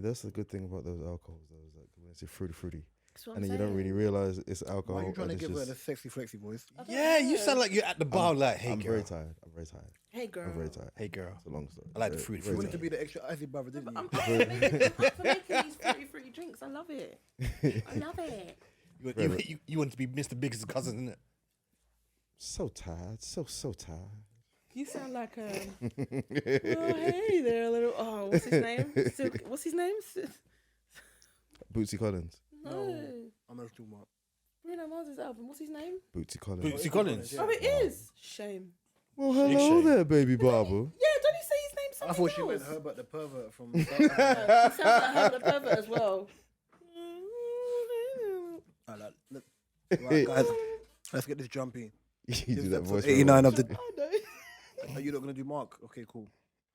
that's the good thing about those alcohols. Those like when it's fruity, And then you don't really realize it's alcohol. Why are you trying to give her just... the sexy, flexy voice? Yeah, you sound like you're at the bar. Hey, I'm girl. very tired. Hey, girl. I'm very tired. Hey, girl. It's a long story. I like the fruit. You wanted to be the extra icy brother, didn't you? I'm for making these fruity drinks. I love it. I love it. You want to be Mr. Biggs' cousin, isn't it? So tired. So tired. You sound like a. Oh, hey there, little. Oh, what's his name? What's his name? Bootsy Collins. No. I'm not talking about. Bruno Mars's album. What's his name? Bootsy Collins. Bootsy Collins. Yeah. Oh, it is. Shame. Well, hello there, baby Barbara. Yeah, don't you say his name something I thought she else? meant Herbert the pervert from. He sounds like Herbert the pervert as well. Right, guys, let's get this jumpy. You do that voice. 89 of the. Oh, no. Are you not gonna do Mark? Okay, cool.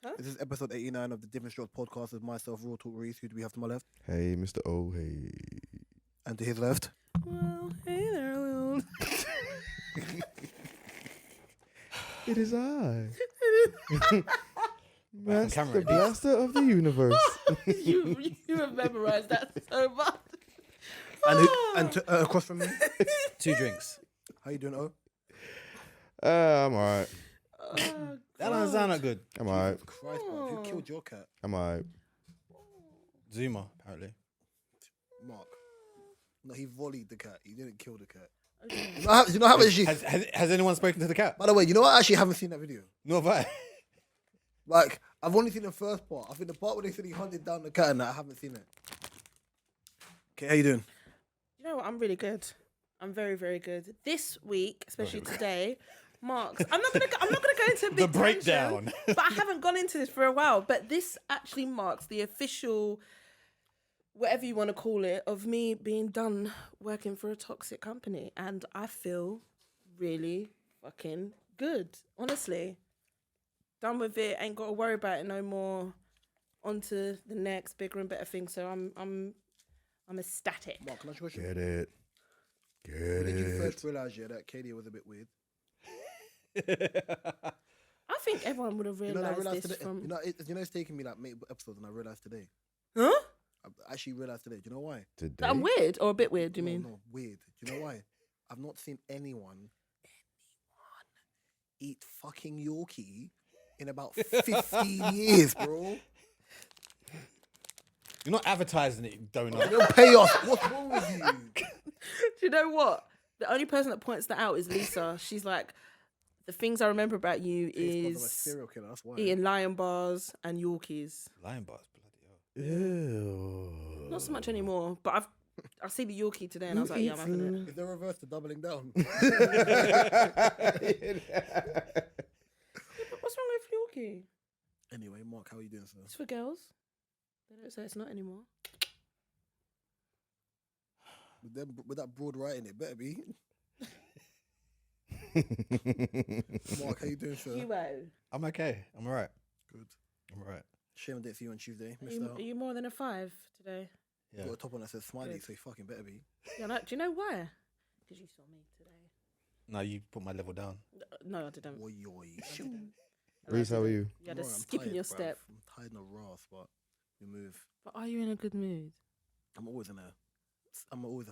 Huh? This is episode 89 of the Differentstrokespodcast with myself, Raw Talk Reese. Who do we have to my left? Hey, Mr. O. Hey. And to his left. Well, hey there, little. It is I. Master camera, Blaster of the Universe. you have memorized that so much. And across from me. 2 drinks. How you doing, O? I'm alright. Oh, That doesn't sound that good. I'm alright. Christ, man. Who killed your cat? I'm alright. Zuma, apparently. Mark. No, he volleyed the cat. He didn't kill the cat. You know how she... Has anyone spoken to the cat? By the way, you know what? I actually haven't seen that video. No, have I? Like, I've only seen the first part. I think the part where they said he hunted down the cat and that, I haven't seen it. Okay, how you doing? You know what? I'm really good. I'm very, very good. This week, especially today, marks. I'm not gonna go into a big The breakdown. tangent, but I haven't gone into this for a while. But this actually marks the official, whatever you want to call it, of me being done working for a toxic company, and I feel really fucking good. Honestly, done with it. Ain't got to worry about it no more. On to the next bigger and better thing. So I'm ecstatic. Mark, can I ask you a question? Get it. When did you first realise that Katie was a bit weird? I think everyone would have realised this today, from... You know, it's taking me like multiple episodes and I realised today. Huh? I actually realised today. Do you know why? Today? That I'm weird or a bit weird, do you mean? No, weird. Do you know why? I've not seen anyone eat fucking Yorkie in about 15 years, bro. You're not advertising it, donut. You don't pay off. What's wrong with you? Do you know what? The only person that points that out is Lisa. She's like, the things I remember about you It's a is serial killer. That's why. eating lion bars and Yorkies. Lion bars, bloody hell. Ew. Not so much anymore, but I see the Yorkie today and I was like, yeah, I'm having it. Is there a reverse to doubling down? Yeah, but what's wrong with Yorkie? Anyway, Mark, how are you doing, sir? It's for girls. They don't say it's not anymore. With that broad writing, it better be. Mark, how you doing, sir? I'm okay. I'm alright. Good. I'm alright. Shame I didn't see you on Tuesday. Are Missed you, out. are you more than a 5 today? Yeah. Got a top on that says smiley, Good. so you fucking better be. Yeah, no, do you know why? Because you saw me today. No, you put my level down. No, I didn't. Oi, oi. Reese, how are you? You had a I'm skip in tired, your bruv. step. I'm tired in a wrath, but we move. But are you in a good mood? I'm always a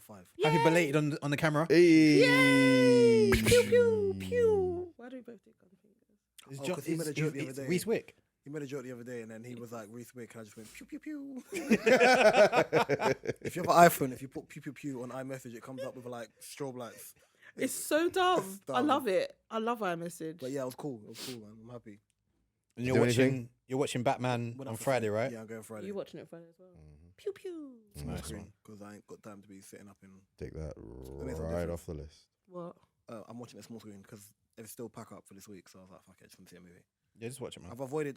5. Happy belated on the camera. Hey. Yay! Pew pew pew. Why do we both do gun fingers? It's Oh, 'cause he made a joke the other day. Reese Wick. He made a joke the other day, and then he was like, Reese Wick, and I just went, pew, pew, pew. If you have an iPhone, if you put pew, pew, pew on iMessage, it comes up with like strobe lights. It's so dumb. It's I dumb. love it. I love iMessage. But yeah, it was cool, man. I'm happy. And Do anything? you're watching Batman Went on out for- Friday, right? Yeah, I'm going Friday. You watching it Friday as well? Pew pew. Nice one. Because I ain't got time to be sitting up in... Take that makes a right difference. off the list. What? I'm watching it small screen because it's still pack up for this week, so I was like, fuck it, I just want to see a movie. Yeah, just watch it, man. I've avoided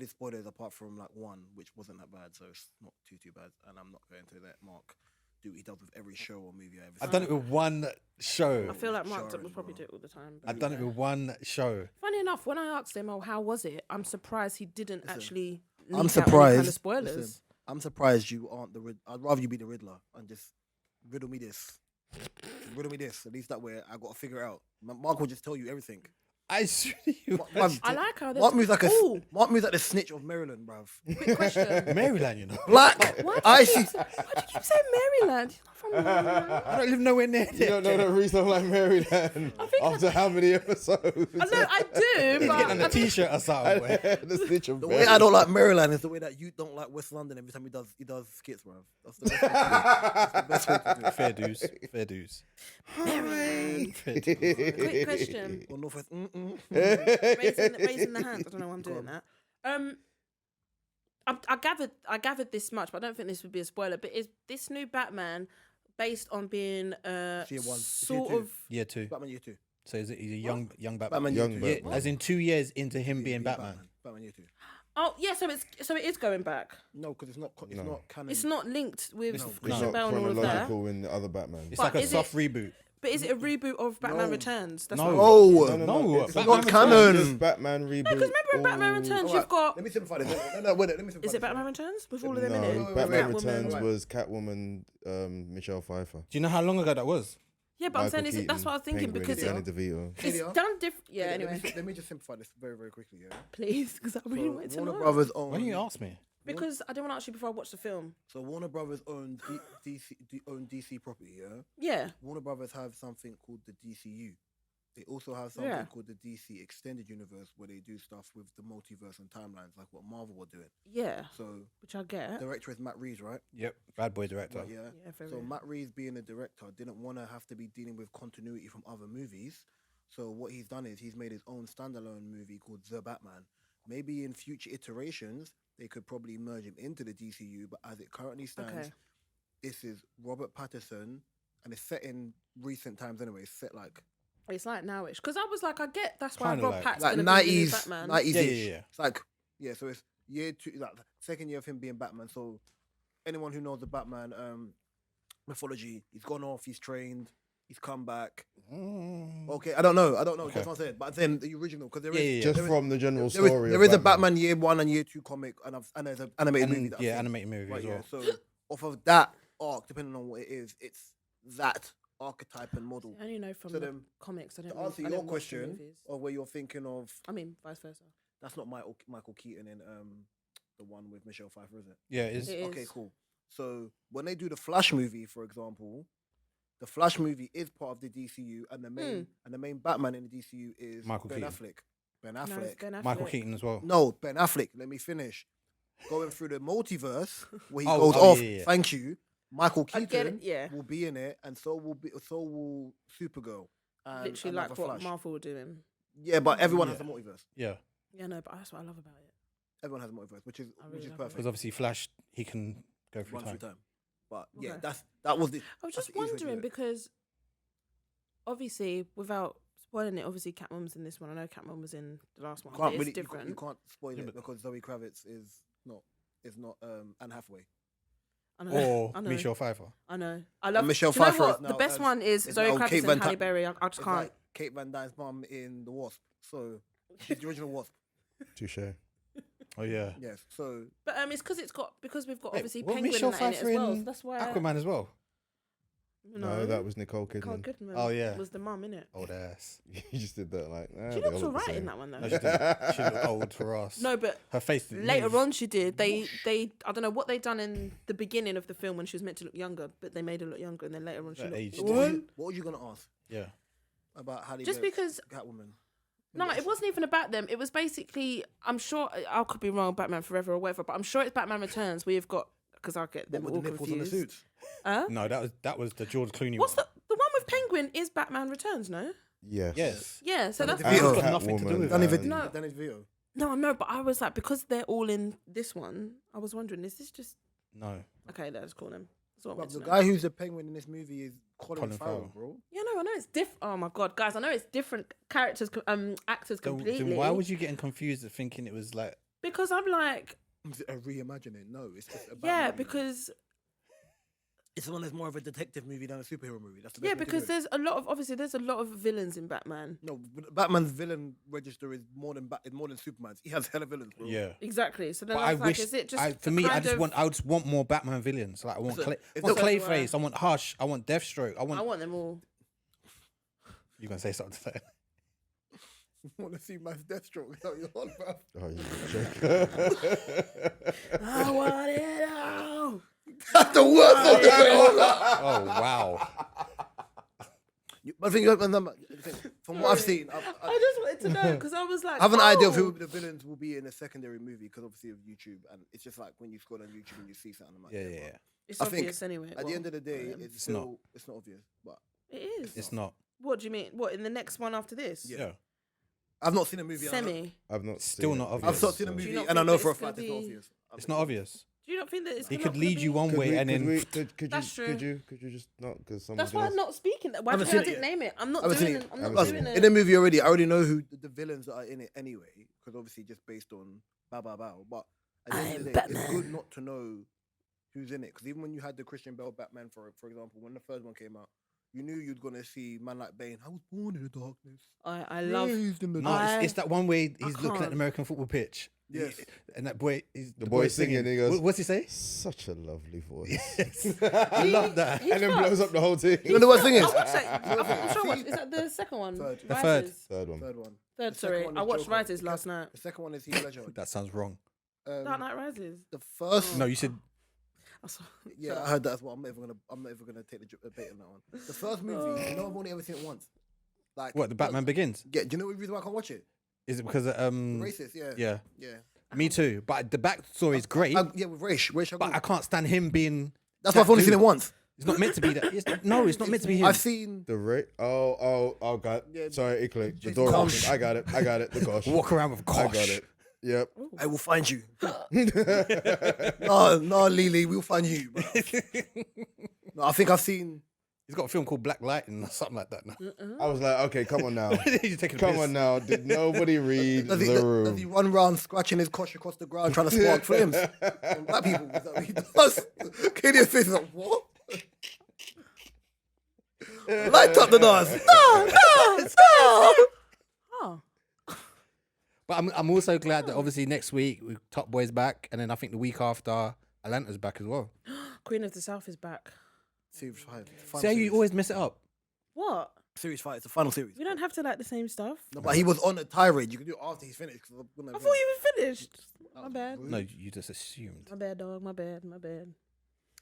spoilers apart from like one, which wasn't that bad, so it's not too bad. And I'm not going to let Mark do what he does with every show or movie I ever I've seen. done it with one show. I feel like Mark Sharon, would probably bro. do it all the time. but I've done it yeah. with one show. Funny enough, when I asked him, "Oh, how was it?" I'm surprised he didn't Listen, actually. I'm leak out any kind of surprised. spoilers. Listen, I'm surprised you aren't the Riddler. I'd rather you be the Riddler and just riddle me this. Riddle me this. At least that way I got to figure it out. Mark will just tell you everything. I swear to you. I like how Mark moves like Ooh, Mark moves like the snitch of Maryland, bruv. quick question. Maryland, you know. Black. Why do I you see. keep saying Maryland? He's not from Maryland. I don't live nowhere near You there. don't know the reason I'm like Maryland after how many episodes? I know I do, but Getting a t-shirt or something. boy. The snitch of The way I don't like Maryland is the way that you don't like West London every time he does skits, bruv. That's the best way to do it. That's the best way to do it. Fair dues. Fair dues. Fair dues. quick question. Or Northwest. Raising the hand. I don't know why I'm doing that. I gathered this much, but I don't think this would be a spoiler. But is this new Batman based on being Year one. It's sort year of? Year 2. Batman year 2. So is it he's a young Batman? Batman Young year 2. Batman. Yeah, as in 2 years into him Yeah, being yeah, Batman. Batman year 2. Oh yeah, so it is going back. No, because it's not No. not canon. It's not linked with It's Christian It's Bale not and all of that. chronological in the other Batman. It's But like a is soft reboot. But is it a reboot of Batman No. Returns? That's No. what Oh, No, It's Batman not canon. Just Batman reboot. because remember in Batman Returns Alright, you've got. Let me simplify this. No, wait, let me simplify Is this. it Batman Returns with all of them in No, it? wait, Batman wait. Returns Catwoman. was Catwoman, Michelle Pfeiffer. Do you know how long ago that was? Yeah, but I'm saying Michael that's what I was thinking Penguin, because Danny it, DeVito. it's Yeah. done different. Yeah. Let Anyway, me- Let me just simplify this very, very quickly. Yeah. please, because I really wanted to Warner know. Brothers own. Why didn't you ask me? Because I didn't want to ask you before I watched the film. So Warner Brothers own DC property. Yeah. Yeah. Warner Brothers have something called the DCU. They also have something Yeah. called the DC Extended Universe, where they do stuff with the multiverse and timelines, like what Marvel were doing. Yeah. So Which I get. director is Matt Reeves, right? Yep. Bad boy director. Right, yeah. Yeah, very So real. Matt Reeves, being a director, didn't want to have to be dealing with continuity from other movies. So what he's done is he's made his own standalone movie called The Batman. Maybe in future iterations they could probably merge him into the DCU, but as it currently stands, Okay. this is Robert Pattinson, and it's set in recent times anyway. It's set like It's like nowish. Because I was like, I get that's why Kinda Rob like- Pat's like gonna be the new 90s, Batman. 90s ish. Yeah, yeah. It's like so it's year 2, like the second year of him being Batman. So anyone who knows the Batman mythology, he's gone off, he's trained, he's come back. Okay, I don't know. Okay. That's what I'm saying. But then the original, because there is Yeah. Just there is- from the general there is, story. there of is a Batman year 1 and year 2 comic, and there's an animated movie. That I've seen. animated movie Right, as yeah. well. So off of that arc, depending on what it is, it's that archetype and model. I only know from So the then, comics. I don't To know. answer I your don't watch the question, movies. or where you're thinking of, I mean, vice versa. that's not Michael Keaton in the one with Michelle Pfeiffer, is it? Yeah, it's It Okay, is. cool. So when they do the Flash movie, for example, the Flash movie is part of the DCU, and the main Batman in the DCU is Michael Ben Keaton. Affleck. Ben No, it's Affleck. Ben Affleck. Michael Keaton as well. No, Ben Affleck. Let me finish. Going through the multiverse where he Oh, goes oh, off. yeah, yeah. Thank you. Michael I get Keaton it, yeah. will be in it, and so will Supergirl. And Literally like another what Flash. Marvel were doing. Yeah, but everyone has Yeah. a multiverse. Yeah, Yeah, no, but that's what I love about it. Everyone has a multiverse, which is I really love it. perfect. because obviously Flash, he can go through Run time. through time. But yeah, Okay. that was the. I was that's just the easiest way to do wondering it. because obviously, without spoiling it, obviously Catwoman's in this one. I know Catwoman was in the last one. You But can't it's really different. you can't spoil Yeah, it but- because Zoe Kravitz is not Anne Hathaway. I know. Or I know. Michelle Pfeiffer. I know. I love Michelle do you know Pfeiffer what? is The now best as- one is is Zoe now Kravitz Kate and Van Halle Dyne. Berry. I just It's can't. like Kate Van Dyne's mum in The Wasp. So she's the original Wasp. Touche. Oh yeah. Yes. So But it's because we've got Wait, obviously wasn't Penguin Michelle in that in it Pfeiffer as well. in So that's why Aquaman as well. No, that was Nicole Nicole Kidman. Goodman. Oh, yeah. was the mum in it. Old ass. You just did that like. She they all looks look the alright in same. that one though. No, she didn't. She looked old for us. No, but her face didn't later move. on she did. They I don't know what they done in the beginning of the film when she was meant to look younger, but they made her look younger, and then later on she That looked. aged. what were you gonna ask Yeah. about Halle Just Berry, because Catwoman? no, it wasn't even about them. It was basically, I'm sure I could be wrong, Batman Forever or whatever, but I'm sure it's Batman Returns. We've got because I get What them with all the nipples on the confused. suits? Huh? No, that was the George Clooney What's one. the one with Penguin is Batman Returns? No. Yes. Yes. Yeah, so that's Danny And DeVito. got nothing to do Catwoman with Danny that. and- No. Danny DeVito. no, no, but I was like because they're all in this one. I was wondering, is this just No. okay? Let's call them. That's what I But wanted the to know. guy who's the Penguin in this movie is Colin Colin Farrell, Farrell. bro. Yeah, no, I know it's different. Oh my god, guys, I know it's different characters, actors Then completely. why was you getting confused at thinking it was like? Because I'm like, Is it a reimagining? No, it's just a yeah, Batman movie. because it's one that's more of a detective movie than a superhero movie. That's the best yeah, way to do because it. there's a lot of villains in Batman. No, but Batman's villain register is more than Superman's. He has hella villains, bro. Yeah. Exactly. So then But I I was like, wish, is it just for a me, I kind just of- want more Batman villains. Like I want, So, Clay, if I want the- Clayface, I want Hush, I want Deathstroke, I I want. want them all. You gonna say something? Want to see my Deathstroke? Is that what you're on, bro? Oh, you joke. I want it all. That's the worst song ever. Oh wow. I think from what I've seen, I just wanted to know because I was like, I have an idea of who the villains will be in a secondary movie because obviously of YouTube, and it's just like when you scroll on YouTube and you see something. I'm like, Yeah. It's I think obvious anyway. At the end of the day, it's not obvious, but It is. It's not. What do you mean? What, in the next one after this? Yeah. I've not seen a movie. Semi. I've not Still seen not it. obvious. I've not seen a Do you movie, not and I think know that for a it's gonna fact it's not be- obvious. It's not obvious. Do you not think that it's He not could gonna lead you be- one way and then. That's true. Could Could you just not? Because someone. That's why I'm not speaking. Why Haven't do you seen think I it didn't yet. name it? I'm not Haven't seen doing it. it. I'm Haven't not seen doing it. it. in the movie already. I already know who the villains that are in it anyway, because obviously just based on bow. But at the end of the day, it's good not to know who's in it, because even when you had the Christian Bale Batman, for example, when the first one came out, you knew you'd gonna see man like Bane. I was born in the darkness. I love. Raised in the No, dark. it's that one way he's looking at can't. the American football pitch. Yes. And that boy, the boy singing, and he goes, What's he say? Such a lovely voice. I love that. He's And then fucked. blows up the whole team. You know the worst thing is? I watched that. I'm sure I watched. Is that the second one? Third. The third. Rises? Third one. Third one. Third. The second Sorry, one I is watched Joker. Rises last night. The second one is Heath Ledger. That sounds wrong. Dark Knight Rises. The first. No, you said I saw- Yeah, I heard that as well. I'm never gonna take the bait on that one. The first movie, you know, I've only ever seen it once. Like what? The Batman Begins. Yeah. Do you know the reason why I can't watch it? Is it because Racist. Yeah. yeah, me too. But the backstory is great. Yeah, with Raish. But I can't stand him being. That's why I've only seen it once. It's not meant to be that. It's not meant to be him. I've seen. The rate. Oh, God. Yeah, Sorry, it clicked. The Jason door Bourne. opened. I got it. The gosh. Walk around with I gosh. got it. Yep. I will find you. no, Lily, we'll find you. Bro. No, I think I've seen. He's got a film called Black Lightning or something like that. No? I was like, okay, come on now. He's taking a Come piss. on now. Did nobody read Does he the room? run around scratching his cosh across the ground trying to spark flames? And black people, is that what he does? Kenya's face is like, what? Light up the doors. No. Oh, But I'm also glad that obviously next week Top Boy's back, and then I think the week after Atlanta's back as well. Queen of the South is back. Series 5. See how you always mess it up. What? Series 5. It's the final series. We don't have to like the same stuff. No, but he was on a tirade. You can do it after he's finished. I thought you were finished. My bad. No, you just assumed. My bad, dog. My bad.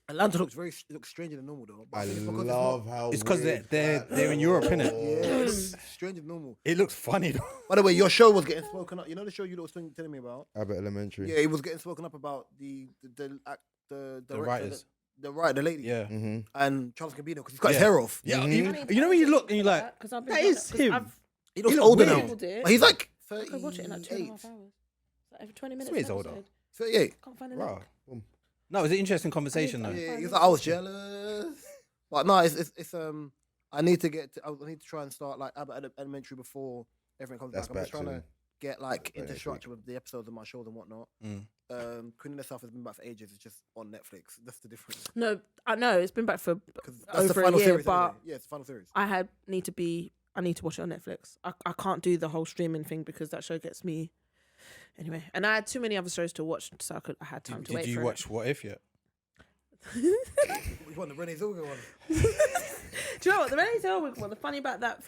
Atlanta looks stranger than normal though. But I think it's because love how It's because weird they're that in Europe, innit? Yeah, it looks stranger than normal. It looks funny though. By the way, your show was getting spoken up. You know the show you was telling me about? Abbott Elementary. Yeah, it was getting spoken up about the director, writers. the lady. Yeah. Mm-hmm. And Charles Gambino because he's got his Yeah. hair off. Yeah. Mhm. You know when you look and you're like, because I've been that is him. He looks He looks older weird. now. People do. But he's like I could watch it in like 2.5 38. hours. Like every 20 minutes. So he's an older. episode. 38. Can't find a Wow. link. No, it was an interesting conversation though. Yeah, he's like, I was jealous. But no, it's I need to try and start like Abbott Elementary before everything comes That's back. I'm just back trying to soon. get like Back into next structure with the episodes on my shows and whatnot. Mm. Queen of the South has been back for ages. It's just on Netflix. That's the difference. No, I know it's been back for 'Cause that's the over final a year, series. but Anyway. Yeah, it's the final series. I need to watch it on Netflix. I can't do the whole streaming thing because that show gets me. Anyway, and I had too many other shows to watch, so I had time to wait Did you for watch What If yet? Which one? The Renee Zellweger one. Do you know what the Renee Zellweger one? The funny thing about that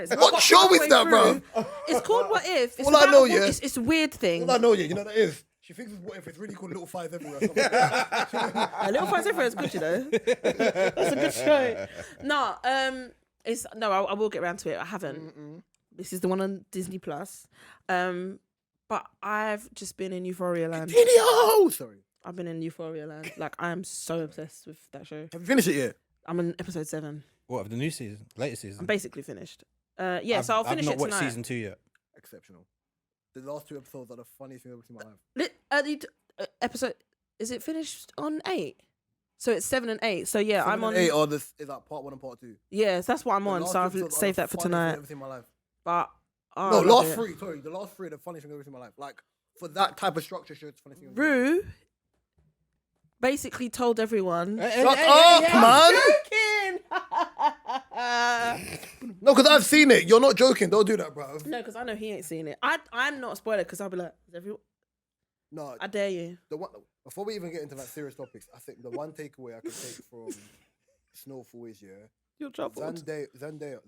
is What I got show is halfway that, bro? through. It's called What If. It's All I about know, a wo- yeah. it's a weird thing. All I know, you know what that is. She thinks it's what if it's really called Little Fires Everywhere. Or something like that. A Little Fires Everywhere is good, you know. That's a good show. No, I will get around to it. I haven't. This is the one on Disney Plus. But I've just been in Euphoria Land. Video. Sorry. I've been in Euphoria Land. Like I am so obsessed with that show. Have you finished it yet? I'm on episode 7. What of the new season, latest season? I'm basically finished. So I'll finish I've not it watched tonight. season 2 yet. Exceptional. The last 2 episodes are the funniest thing I've ever seen in my life. Episode is it finished on 8? So it's 7 and 8. So yeah, 7 I'm on. and 8 are this is like part 1 and part 2. Yes, that's what I'm The on. last So two I've episodes are saved the that for funniest thing tonight. I've ever seen in my life. But No, I love last it. 3. Sorry, the last 3 are the funniest thing I've ever seen in my life. Like for that type of structure, show, it's the funniest thing. I've ever seen. Rue basically told everyone. Shut up, man! No, because I've seen it. You're not joking. Don't do that, bro. No, because I know he ain't seen it. I'm not a spoiler because I'll be like, is everyone? No, I dare you. the one before we even get into like serious topics, I think the one takeaway I can take from Snowfall is You're troubled. Zendaya.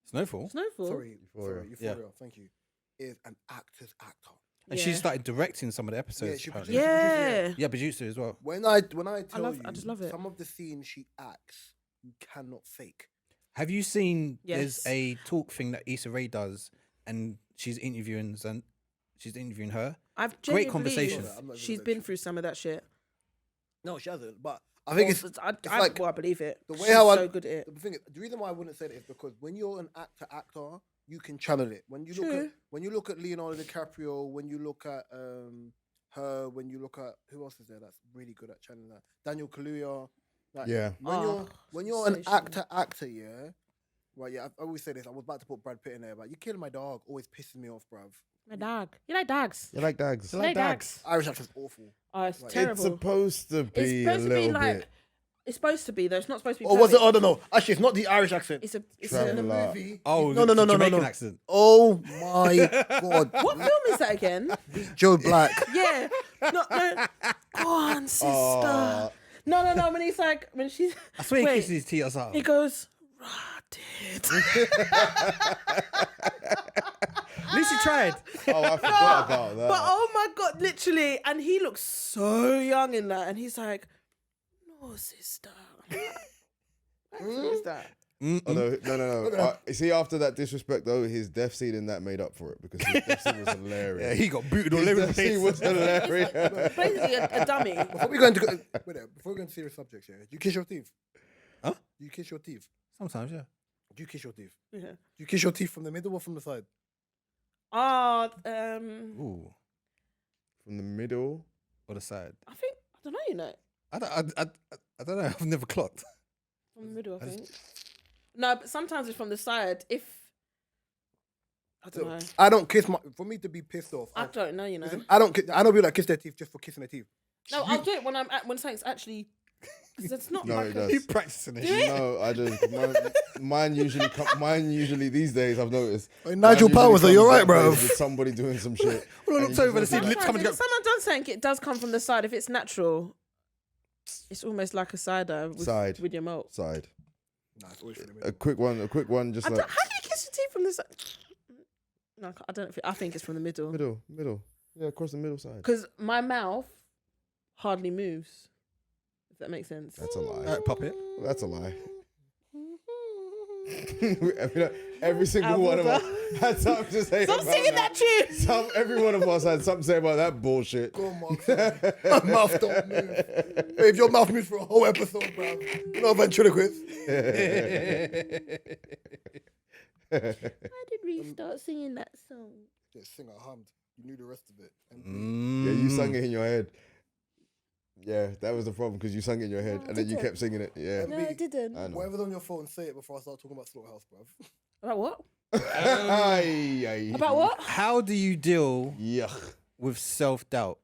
Snowfall. Snowfall. Sorry, Euphoria. Euphoria. Yeah. Thank you. is an actor's actor. And she started directing some of the episodes. Yeah, she apparently. Yeah. Yeah, producer as well. When I tell you, I just love it. some of the scenes she acts, you cannot fake. Have you seen? Yes. There's a talk thing that Issa Rae does, and she's interviewing her. I've Great genuinely conversation. believe She's been through some of that shit. No, she hasn't. But I think it's like I believe it. the way She's how so good at it. The thing is, the reason why I wouldn't say it is because when you're an actor, you can channel it. When you look at Leonardo DiCaprio, when you look at her, when you look at who else is there that's really good at channeling that? Daniel Kaluuya. Like, Yeah. When you're an actor, yeah. Right, yeah. I always say this. I was about to put Brad Pitt in there, but you killing my dog always pisses me off, bruv. My dog. You like dogs? You like dags? You like dogs? Irish accent's awful. Oh, it's Like, terrible. It's supposed to be It's supposed a to be little like. bit. It's supposed to be though. It's not supposed to be. Or was it? perfect. Oh no. Actually, it's not the Irish accent. It's Travel a a lot. movie. Oh, no. Jamaican accent. Oh my god. What film is that again? Joe Black. Yeah. No. Go on, sister. No. When he's like, when she's. I swear he Wait. kisses his teeth or something. He goes, rotted. At least he tried. Oh, I forgot about that. But oh my god, literally, and he looks so young in that, and he's like, "No, sister." Who is that? Oh, no. See, after that disrespect, though, his death scene in that made up for it because his death scene was hilarious. Yeah, he got booted all His over the death scene place. was hilarious. Basically, a dummy. Before we go into serious subjects, yeah. Do you kiss your teeth? Huh? Do you kiss your teeth? Sometimes, yeah. Do you kiss your teeth? Yeah. Do you kiss your teeth from the middle or from the side? Ooh, From the middle. or the side. I think I don't know. You know, I don't know. I've never clocked. from the middle. I think. No, but sometimes it's from the side. If I don't know. I don't kiss for me to be pissed off. I don't know. You know. Listen, I don't people that kiss their teeth just for kissing their teeth. No, I'll do it when something's actually. Because it's not No, like it a, does. You practicing it? No, I just mine usually these days I've noticed. Hey, Nigel mine usually Powers, are you comes alright, that bro? way with somebody doing some shit. Well, I And looked you over to just see go, lips coming Sometimes together. if someone does something, it does come from the side. If it's natural, it's almost like a cider with your mouth. Side. Nah, it's always from the A middle. quick one, just How like do you kiss your teeth from the side? No, I don't. I think it's from the middle. middle. Yeah, across the middle side. Because my mouth hardly moves. If that makes sense. That's a lie. Pop it. That's a lie. Every single one of us had something to say Stop about singing that tune. Every one of us had something to say about that bullshit. Go on, Mark. My mouth don't move. Hey, if your mouth moves for a whole episode, bro, you're not ventriloquist. Why did we start singing that song? Just sing, I hummed. You knew the rest of it. Yeah, you sang it in your head. Yeah, that was the problem because you sang it in your head and then you kept singing it. Yeah. No, I didn't. I know. Whatever's on your phone, say it before I start talking about Slaughterhouse, bro. About what? Aye. About what? How do you deal Yuck. with self-doubt?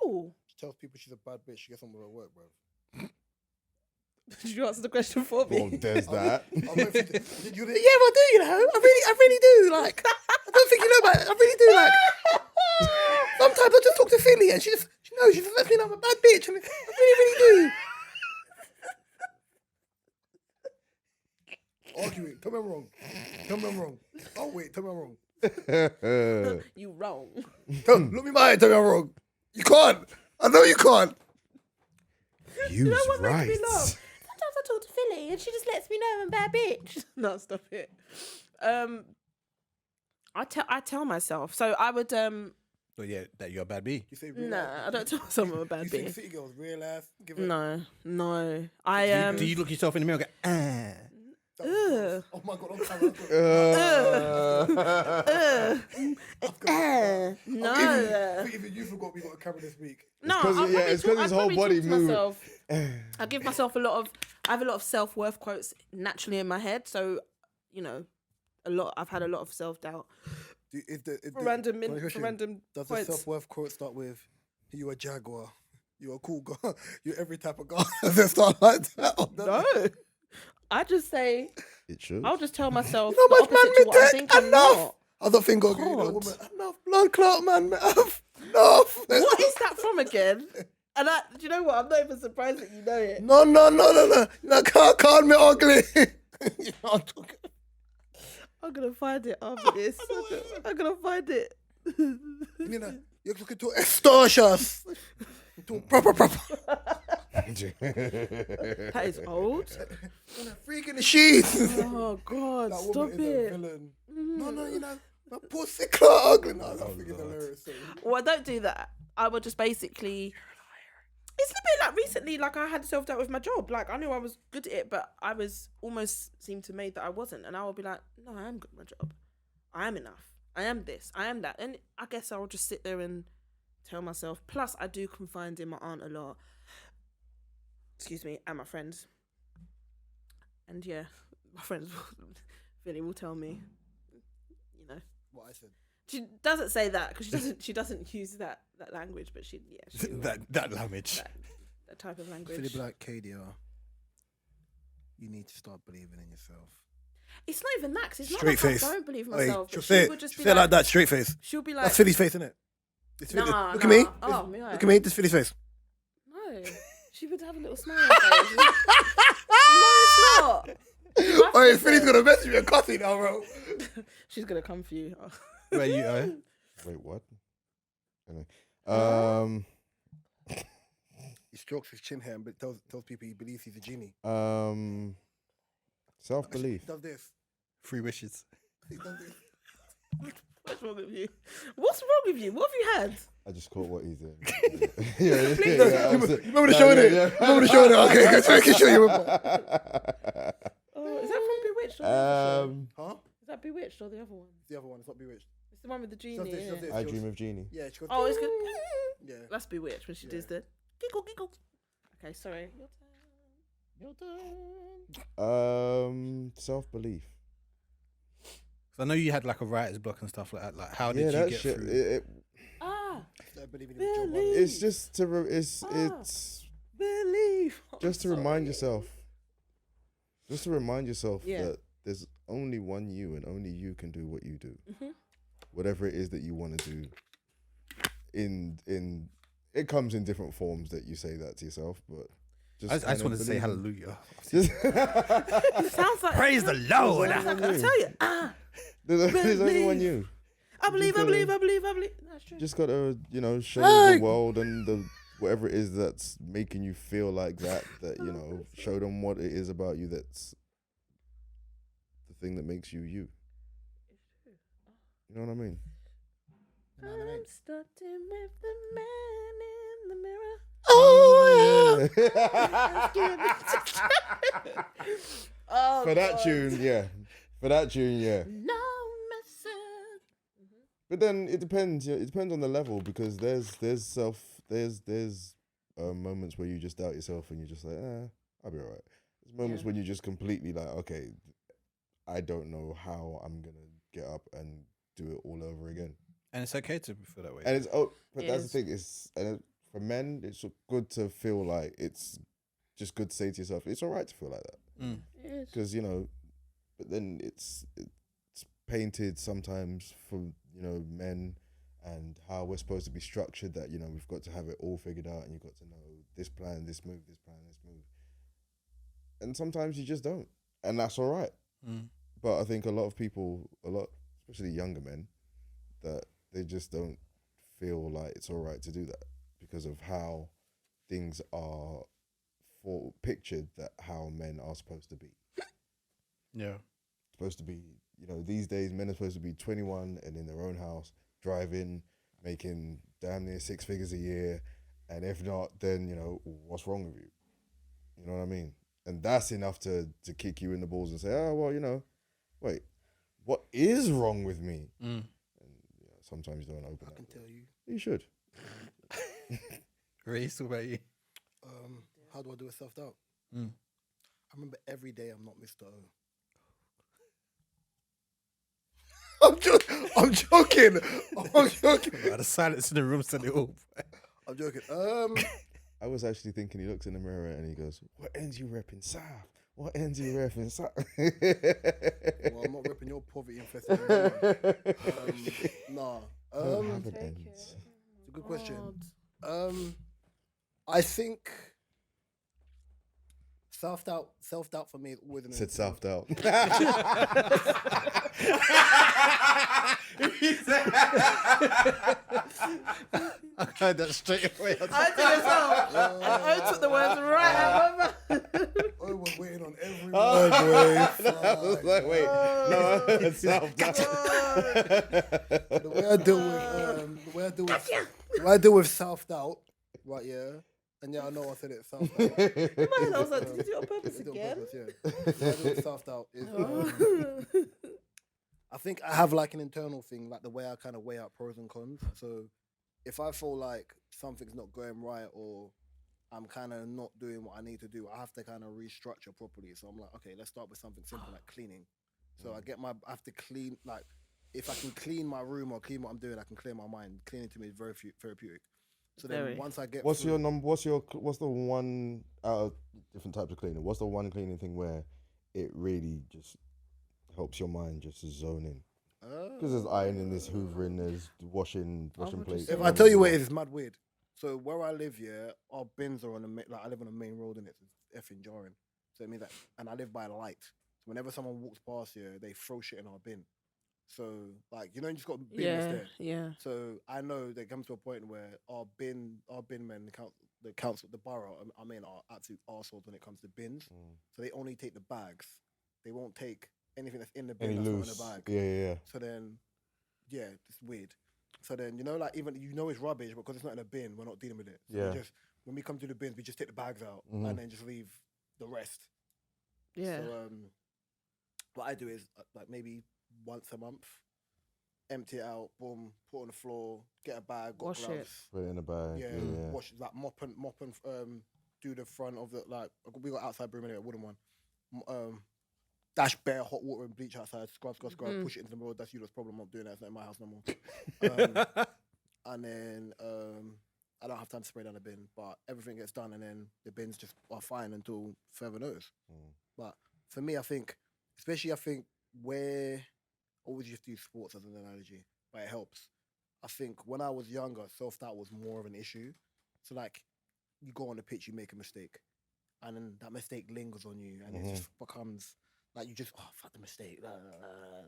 Oh. She tells people she's a bad bitch. She gets on with her work, bro. Did you answer the question for me? Well, there's that. Did you? Yeah, I do. You know, I really do. Like, I don't think you know, but I really do. Like, sometimes I just talk to Philly, and she just lets me know I'm a bad bitch. I really do. Argue it. Tell me I'm wrong. Oh wait, tell me I'm wrong. You wrong. Look me in my eye. Tell me I'm wrong. You can't. I know you can't. You know what right. makes me laugh? Sometimes I talk to Philly and she just lets me know I'm a bad bitch. No, stop it. I tell myself. So I would Oh yeah, that you're a bad bee. You say real nah, ass. I don't tell myself I'm a bad You say bitch. City Girls, real ass. Give it. No. I Do you look yourself in the mirror and go, Ugh. Oh my god, I'm camera. No. Even you forgot we got a camera this week. No, it's 'cause his whole body moved. I give myself I have a lot of self-worth quotes naturally in my head. So, you know, I've had a lot of self-doubt. For random Does the points. self-worth quote start with, you a jaguar, you a cool guy, you're every type of guy? Does it start like that? No. I just say, It should. I'll just tell myself You know the much man opposite to me what I take? think I'm Enough. not. I don't think I'll give you that God. woman. Enough blood clot, man. Enough. What is that from again? And do you know what? I'm not even surprised that you know it. No. You can't call me ugly. You know what I'm talking. Oh gonna find it after this. I'm gonna find it. You know, you're looking to extortious. To proper. That is old. Freak in the sheets. Oh God, That stop woman is a it. villain. No, you know, my pussy clot ugly. No, that thing is hilarious. Sorry. Well, don't do that. I would just basically. It's a bit like recently, like I had self doubt with my job. Like I knew I was good at it, but I was almost seemed to made that I wasn't, and I would be like, no, I am good at my job. I am enough. I am this. I am that. And I guess I'll just sit there and tell myself. Plus, I do confide in my aunt a lot. Excuse me, and my friends. And yeah, my friends, Vinny will tell me. You know What I said. she doesn't say that because she doesn't use that language, but she will. that language. that type of language. Philip like KDR. You need to start believing in yourself. It's not even that. 'Cause it's Straight not like face. I don't believe in Hey, myself. she'll But say she it. would just be Say it like that, straight face. She'll be like, That's Philly's face, isn't it? nah, Look at me. Oh, me. Look at me. This is Philly's face. No, she would have a little smile on her face. No, it's not. Oh, Philly's gonna message me a coffee now, bro. She's gonna come for you. Where you? Wait, what? Anyway. He strokes his chin hair, but tells people he believes he's a genie. Self-belief. He does this. 3 wishes. He does this. What's wrong with you? What's wrong with you? What have you had? I just caught what he's doing. Remember the showing it? Remember the showing it? Okay, good. So I can show you. Oh, is that from Bewitched? Or the other show? Huh? Is that Bewitched or the other one? The other one. It's not Bewitched. It's the one with the genie. She does this, she does innit? this. I Dream of Genie. Yeah, she goes. Oh, it's good. Yeah. That's Bewitched when she does the giggle. Okay, sorry. Your turn. Self-belief. I know you had like a writer's block and stuff like that. Like, how did you that get shit. through? Start believing in the job. Believe. It's just to it's Believe. just to remind yourself. Just to remind yourself Yeah. that there's only one you, and only you can do what you do. Mm-hmm. Whatever it is that you want to do. In it comes in different forms that you say that to yourself, but I just wanted to say hallelujah. It sounds like Praise the Lord. Sounds like, I tell you, There's only one you. I believe. That's true. Just gotta, show the world and the whatever it is that's making you feel like that. Show them what it is about you that's the thing that makes you you. You know what I mean? I'm starting with the man in the mirror. Oh yeah. Oh, For that God. tune, yeah. For that tune, yeah. No message. But then it depends. It depends on the level because there's moments where you just doubt yourself and you're just like, I'll be alright. There's moments when you just completely like, okay, I don't know how I'm gonna get up and do it all over again. And it's okay to feel that way. And but that's the thing. For men, it's good to feel like it's just good to say to yourself, it's alright to feel like that. Because but then it's painted sometimes for men and how we're supposed to be structured that we've got to have it all figured out and you've got to know this plan, this move, this plan, this move, and sometimes you just don't, and that's all right. But I think a lot of people, especially younger men, that they just don't feel like it's all right to do that because of how things are pictured, that how men are supposed to be. Yeah. Supposed to be, these days men are supposed to be 21 and in their own house, driving, making damn near 6 figures a year, and if not, then what's wrong with you? You know what I mean? And that's enough to kick you in the balls and say, oh well, wait, what is wrong with me? And sometimes you don't open. I can tell you. You should. Reese, what about you? How do I do a self-doubt? I remember every day I'm not Mr. O. I'm joking. The silence in the room said it all. I'm joking. I was actually thinking he looks in the mirror and he goes, what ends you repping South? What ends you repping South? Well, I'm not repping your poverty-infested environment. Nah. It's a good question. I think Self-doubt for me is always an Said self-doubt. I heard that straight away. I did as well. And I took the words right out of my mouth. I was waiting on every word, boy. I was like, wait, no, it's self-doubt. The way I deal with self-doubt, right? Yeah, and yeah, I know I said it. Self-doubt. I was like, did you do it on purpose I do it on again? purpose, yeah. The way I deal with self-doubt is. I think I have like an internal thing, like the way I kind of weigh out pros and cons. So if I feel like something's not going right or I'm kind of not doing what I need to do, I have to kind of restructure properly. So I'm like, okay, let's start with something simple like cleaning. So I have to clean, like if I can clean my room or clean what I'm doing, I can clear my mind. Cleaning to me is very therapeutic. So then once I get what's the one out of different types of cleaning? What's the one cleaning thing where it really just helps your mind just to zone in? Because there's ironing, there's hoovering, there's washing plates. If I tell you what it is, it's mad weird. So where I live, yeah, our bins are on I live on a main road and it's effing jarring. So it means that, and I live by a light. So whenever someone walks past here, they throw shit in our bin. So like, you just got bins there. Yeah. So I know there comes to a point where our bin men, the council, the borough, are absolute arseholes when it comes to bins. So they only take the bags. They won't take anything that's in the bin that's not in the bag. Yeah. So then, yeah, it's weird. So then, like even it's rubbish because it's not in a bin. We're not dealing with it. So when we come to the bins, we just take the bags out and then just leave the rest. Yeah. So what I do is like maybe once a month, empty it out, boom, put it on the floor, get a bag, got wash gloves, it, put it in a bag. yeah, wash like mop and do the front of the we got outside broom anyway, a wooden one. Dash bare hot water and bleach outside, scrub, push it into the road. That's Eula's problem. I'm not doing that. It's not in my house no more. And then I don't have time to spray down the bin, but everything gets done, and then the bins just are fine until further notice. But for me, I think where always used to use sports as an analogy, but it helps. I think when I was younger, self-doubt was more of an issue. So like, you go on the pitch, you make a mistake, and then that mistake lingers on you, and it just becomes. Like you just, fuck the mistake.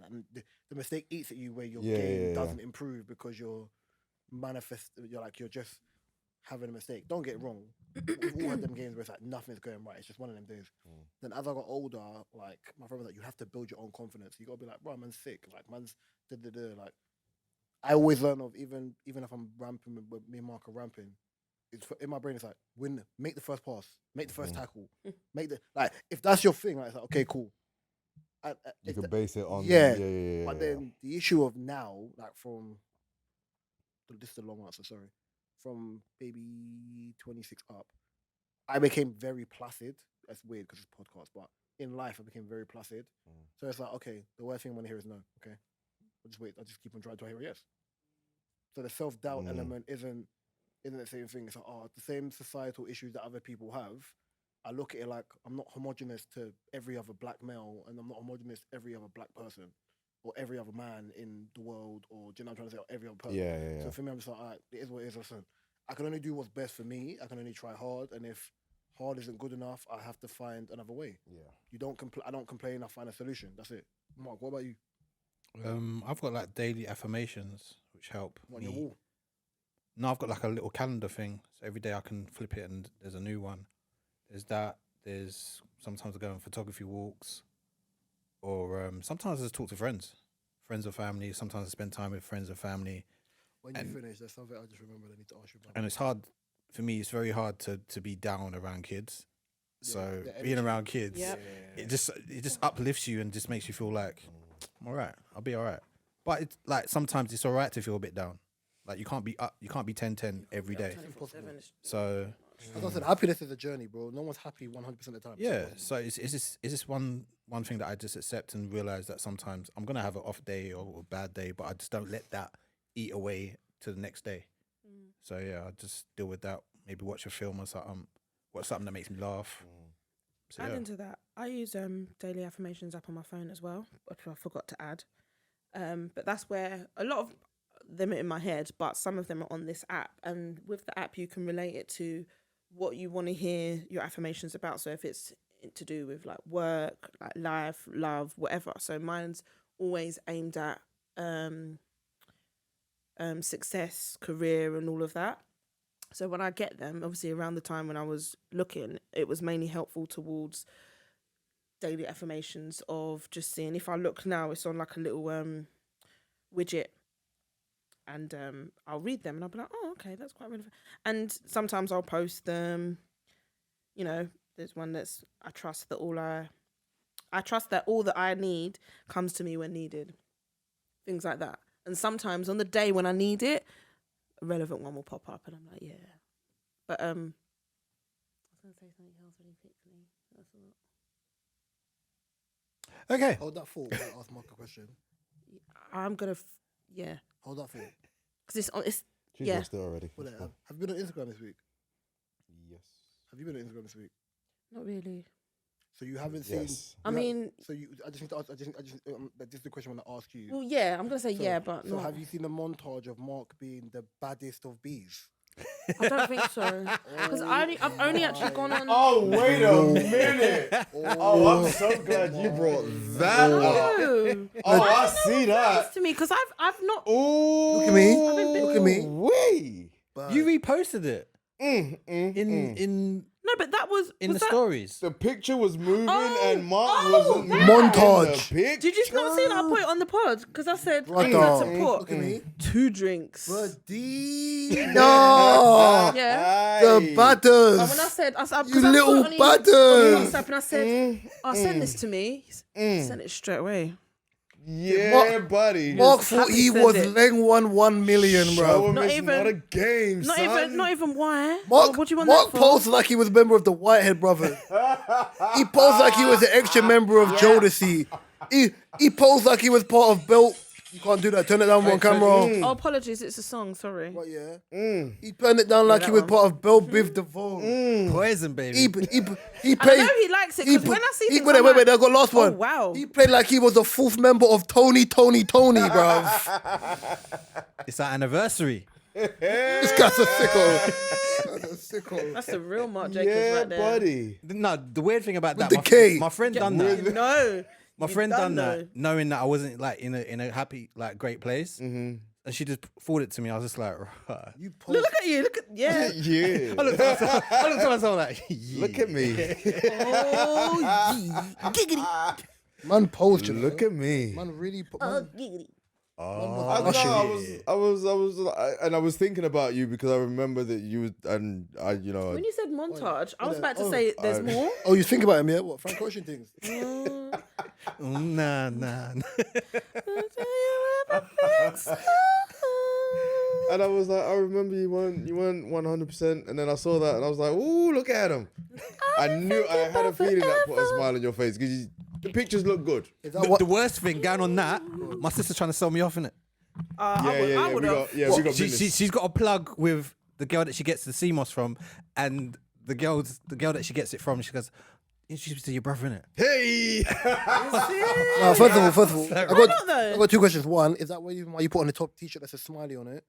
And the mistake eats at you where your game doesn't improve because you're just having a mistake. Don't get it wrong. We've all had them games where it's like nothing's going right. It's just one of them days. Then as I got older, like my friend was like, you have to build your own confidence. You gotta be like, bro, man's sick. Like man's like. I always learn of even if I'm ramping with me and Mark are ramping. It's in my brain. It's like make the first pass, make the first tackle, if that's your thing, like, it's like okay, cool. You can base it on yeah. But then the issue of now, like this is a long answer, sorry. From maybe 26 up, I became very placid. That's weird because it's a podcast, but in life I became very placid. So it's like, okay, the worst thing I want to hear is no. Okay, I'll just wait. I'll just keep on trying to hear a yes. So the self-doubt element isn't the same thing. It's like, the same societal issues that other people have. I look at it like I'm not homogenous to every other black male, and I'm not homogenous to every other black person, or every other man in the world, or do you know what I'm trying to say, or every other person. Yeah. So for me, I'm just like, all right, it is what it is. Listen, I can only do what's best for me. I can only try hard, and if hard isn't good enough, I have to find another way. Yeah. I don't complain. I find a solution. That's it. Mark, what about you? I've got like daily affirmations which help On me. your wall? No, I've got like a little calendar thing. So every day I can flip it and there's a new one. There's that. There's sometimes I go on photography walks, or sometimes I just talk to friends or family. Sometimes I spend time with friends and family. When you finish, there's something I just remembered I need to ask you about. And it's hard for me. It's very hard to be down around kids. So the being around kids, Yep. it just uplifts you and just makes you feel like I'm all right. I'll be all right. But it's like sometimes it's all right to feel a bit down. Like you can't be up. You can't be 10-10 every day. So. As I said, happiness is a journey, bro. No one's happy 100% of the time. Yeah, so it's just one thing that I just accept and realize that sometimes I'm gonna have an off day or a bad day, but I just don't let that eat away to the next day. So yeah, I just deal with that. Maybe watch a film or something. Watch something that makes me laugh. So, Adding to that, I use daily affirmations app on my phone as well, which I forgot to add. But that's where a lot of them are in my head, but some of them are on this app. And with the app, you can relate it to what you want to hear your affirmations about. So if it's to do with like work, like life, love, whatever. So mine's always aimed at success, career, and all of that. So when I get them, obviously around the time when I was looking, it was mainly helpful towards daily affirmations of just seeing. If I look now, it's on like a little widget, and I'll read them and I'll be like, oh, okay, that's quite relevant. And sometimes I'll post them. You know, there's one that's I trust that all that I need comes to me when needed. Things like that. And sometimes on the day when I need it, a relevant one will pop up and I'm like, yeah. But I was gonna say something else really quickly. That's all. Okay. Hold that thought. I'll ask Mark a question. I'm gonna Hold that thought. because it's She's yeah. lost it already. Well, It's fine. have you been on Instagram this week? Yes. Have you been on Instagram this week? Not really. So you haven't seen. Yes. I mean, So you. I just need to ask. this is the question I want to ask you. well, yeah. I'm gonna say So- yeah, but So no. have you seen a montage of Mark being the baddest of bees? I don't think so. Because I've only actually gone on. Oh, wait a minute. Oh, I'm so glad you brought that up. No. Oh, I see that. To me, because I've not. Ooh. Look at me. been- Look at me. Wait. But You reposted it in No, but that was the that, stories. The picture was moving Oh, and Mark oh, wasn't that. moving in Montage. the picture. Did you not see that I put it on the pod? Because I said I Brother. need to Look put at me. 2 drinks. No. Yeah. The And when I butters. said, I said, You 'cause I little put it on butters. WhatsApp and I said, send this to me. He sent it straight away. Yeah, buddy. Mark Just thought happy he send was it. Leng 1 million, Show bro. him Not it's even- not a game, son. Not even why. Mark, What do you want Mark that for? posed like he was a member of the Whitehead Brothers. He posed like he was an extra member of Jodeci. He posed like he was part of Belt. You can't do that. Turn it down one camera. Oh, apologies. It's a song. Sorry. What, yeah? He turned it down like that he was one. part of Belle Biv DeVoe. Poison, baby. He And I played. know he likes it because when I see things, wait, I'm wait, like, I got last one. Oh, wow. He played like he was a 4th member of Tony, bruv. It's our anniversary. This guy's a sicko. That's a sicko. That's the real Mark Jacobs Yeah, right there. buddy. No, the weird thing about that, the K. my friend done that. No. My You friend done know. that, knowing that I wasn't like in a happy, like great place, and she just forwarded it to me. I was just like, right. You posed. Look at you. Look at yeah. Yeah. I looked at myself like, yeah. Look at me. Oh, yeah. Giggity. Man posed, you know. Look at me. Man really put. Oh, Man, giggity. I was thinking about you because I remember that you was, and I, you know, When you said montage, I was about to oh, say there's more. oh, you think about him, yeah? What Frank Ocean things? Nah. and I was like, I remember you weren't 100%, and then I saw that, and I was like, ooh, look at him. I knew I had a feeling that put a smile on your face because the pictures look good. Is that what? The worst thing going on that, my sister's trying to sell me off in it. I would have. We got business. She's got a plug with the girl that she gets the CMOS from, and the girl that she gets it from, she goes, introduce me to your brother in it. Hey. No, first of all, Why not though? I got 2 questions. One, is that why you put on the top T-shirt that's a smiley on it?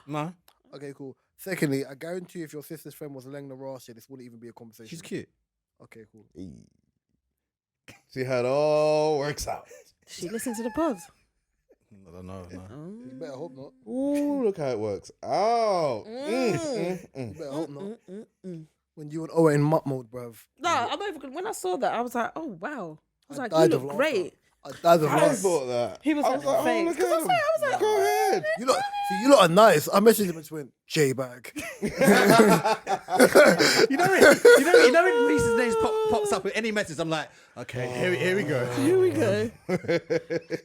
No, Okay, cool. Secondly, I guarantee if your sister's friend was Leng Narasha, this wouldn't even be a conversation. she's cute. Okay, cool. See how it all works out. She listened to the pod. I don't know. No. You better hope not. Ooh, look how it works out. You better hope not. When you and Owen in mutt mode, bruv. No, I'm not even. When I saw that, I was like, oh wow. I was I like, died you of look laughter. great. I died of I laughter. thought that. He was I like, was like, oh, thanks. look at 'Cause him. I was like, Go ahead. You lot are nice. I messaged him and just went, J-bag. You know when Reese's name pops up with any message, I'm like, okay, here we go. Here we go.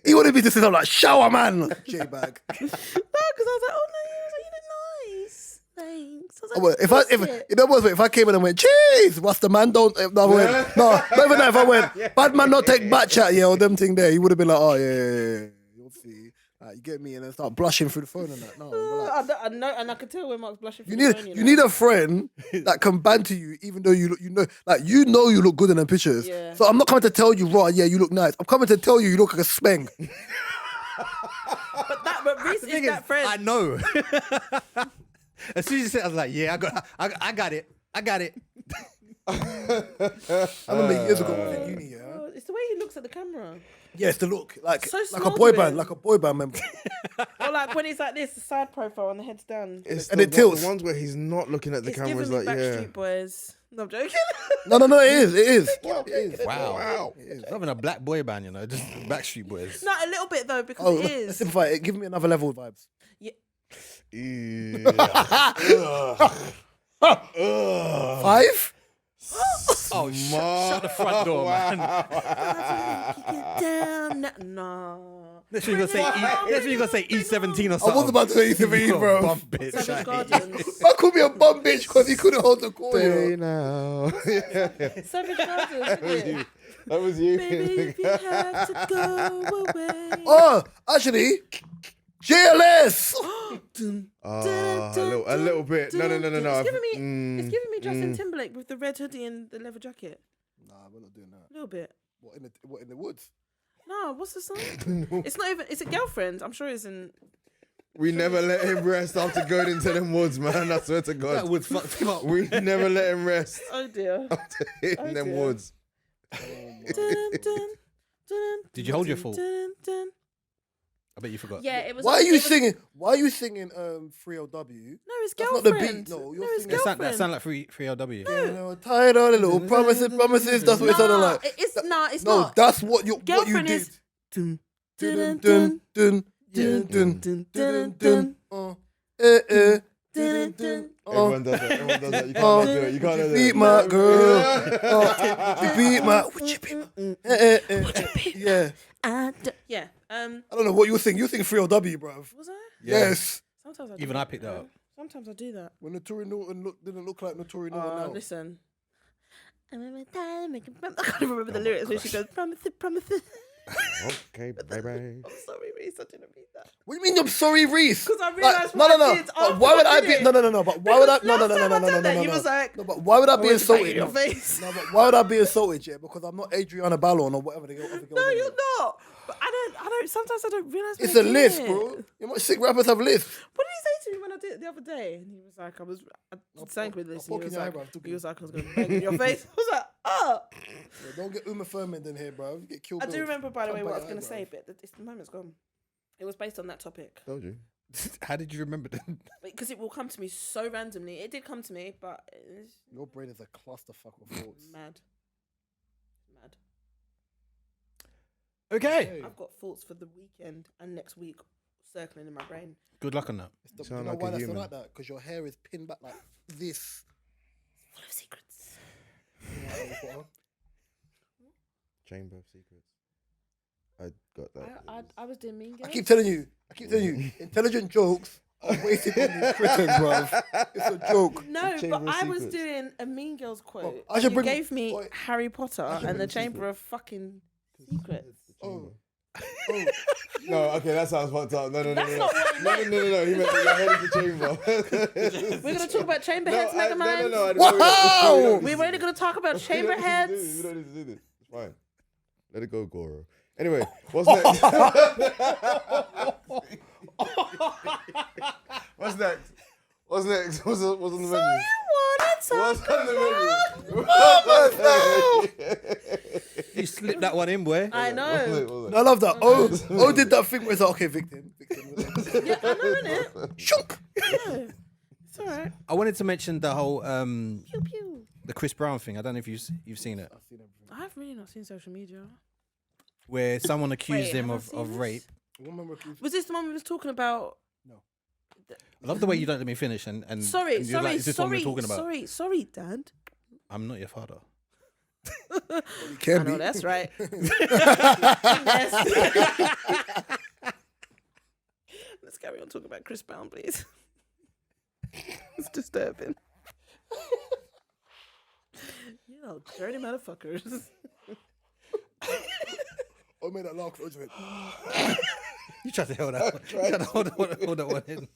He wanted me to say something like, shower man. J-bag. No, because I was like, oh no, you look nice. Thanks. I was like, Well, if I came in and went, cheese, what's the man don't? No, I went, no, not even that. If I went, bad man not take back chat, yeah, or them thing there, he would have been like, oh yeah. You'll see. You get me, and then start blushing through the phone and that. No, relax. I know, and I could tell when Mark's blushing. You need a friend that can banter you, even though you look good in the pictures. Yeah. So I'm not coming to tell you, right? Yeah, you look nice. I'm coming to tell you look like a speng. But Reese is that friend. I know. As soon as you said, I was like, yeah, I got it. I remember years ago I was in uni, yeah. Oh, it's the way he looks at the camera. Yeah, it's the look. Like So a small boy to band, him. like a boy band member. Or like when he's like this, the side profile and the head's down. It's And the it tilts. The ones where he's not looking at the It's camera. giving It's me like, Backstreet Boys. No, I'm joking. No, it is. It is. Wow. It's not even a black boy band, you know, just Backstreet Boys. Not a little bit though, because Oh, it let's is. simplify it. Give me another level of vibes. yeah. 5? Oh, shut the front door, man. No. Next thing you're gonna say E17 or something. I was about to say E17, You bro. bum bitch. Savage Gardens. Man called me a bum bitch because he couldn't hold the call. Stay Yo. now. Savage Gardens. Isn't it? That was you. Baby, if you have to go away. Oh, actually, JLS. A little bit. No. It's giving me Justin Timberlake with the red hoodie and the leather jacket. Nah, we're not doing that. A little bit. What in the woods? No, what's the song? It's not even. It's a girlfriend. I'm sure it's in. We never let him rest after going into them woods, man. I swear to That God. would fuck him up. We never let him rest Oh dear. after hitting them dear. woods. Did you hold your thought? Dun, dun. I bet you forgot. Yeah, it was. Why are it you was- singing? Why are you singing 3LW? No, it's That's not the girlfriend. beat, no, you're no, it's singing- girlfriend. That sound like 3LW. You know, tired of the little promises. That's what it sounded like. It's it's No, not. that's what you Girlfriend did. is. Dun, Dun, dun, dun, dun, dun, dun, dun, dun, dun, dun, dun. dun, dun. Everyone does that. Everyone does that. You can't do it. You can't do it. Beat my girl. You beat my. Would you beat my? Yeah. Yeah. I don't know what you think. You think 3LW, bruv. Was I? Yes. Sometimes I do Even I that, picked you that know. up. Sometimes I do that. When Notori Norton didn't look like Notori Norton now. Listen. I can't even remember the lyrics when she goes, promises. Okay, baby. I'm sorry, Reese, I didn't mean that. What do you mean I'm sorry, Reese? 'Cause I realised no, what no, I no. did But why would I after be? I did No, it. no, no, no. But why would I? Because No, no, last no, no, time no, I no, done no, that, no. you was like, No, but why would I be want to bang insulted? in your No, face. no, but why would I be insulted? Yeah, because I'm not Adriana Ballon or whatever the girl. No, you're not. But I don't. Sometimes I don't realise. It's a when I do list, it. bro. You know what sick rappers have lists. What did he say to me when I did it the other day? And he was like, I sang with this. I'll And poke he in was your like, eyebrow, took he it. was like, I was going to bang in your face. I was like, oh. Yeah, don't get Uma Thurman in here, bro. You get killed. I do remember, by the way, Come what I back was going to eyebrow. say, but the moment's gone. It was based on that topic. Told you. How did you remember that? Because it will come to me so randomly. It did come to me, but it's Your brain is a clusterfuck of thoughts. mad. Okay. I've got thoughts for the weekend and next week circling in my brain. Good luck on that. You Sound know like why a that's human. not like that? Because your hair is pinned back like this. Full of secrets. Chamber of Secrets. I got that. I was doing Mean Girls. I keep telling you. Intelligent jokes are wasted on these Britons, bruv. It's a joke. No, Chamber but of I was Secrets. doing a Mean Girls quote. Well, I should You bring- gave me Oi. Harry Potter and the bring Chamber of fucking Secrets. Oh. No, okay, that sounds fucked up. No. That's not what it No. He meant that your head is the chamber. We're going to talk about chamber heads, Mega Man. No. Wow! We were only going to talk about chamber We heads. don't need to do this. It's fine. Let it go, Goro. Anyway, what's next? What's next? What's next? What's on the menu? What's on the menu? You slipped that one in, boy. I know. No, I love that. Oh, did that thing where it's like, okay, victim. Yeah, I know, innit? Shunk. Yeah. It's all right. I wanted to mention the whole Pew, pew. the Chris Brown thing. I don't know if you've seen it, I've really not seen social media. where someone accused Wait, him have I seen of this? rape. Was this the one we was talking about? I love the way you don't let me finish and Sorry, and you're like, is this what we're talking about? sorry, Dad. I'm not your father. You I can know be. that's right. Let's carry on talking about Chris Brown, please. It's disturbing. You know, dirty motherfuckers. I made that laugh. I just went, You tried to hold that. You tried to hold that one in.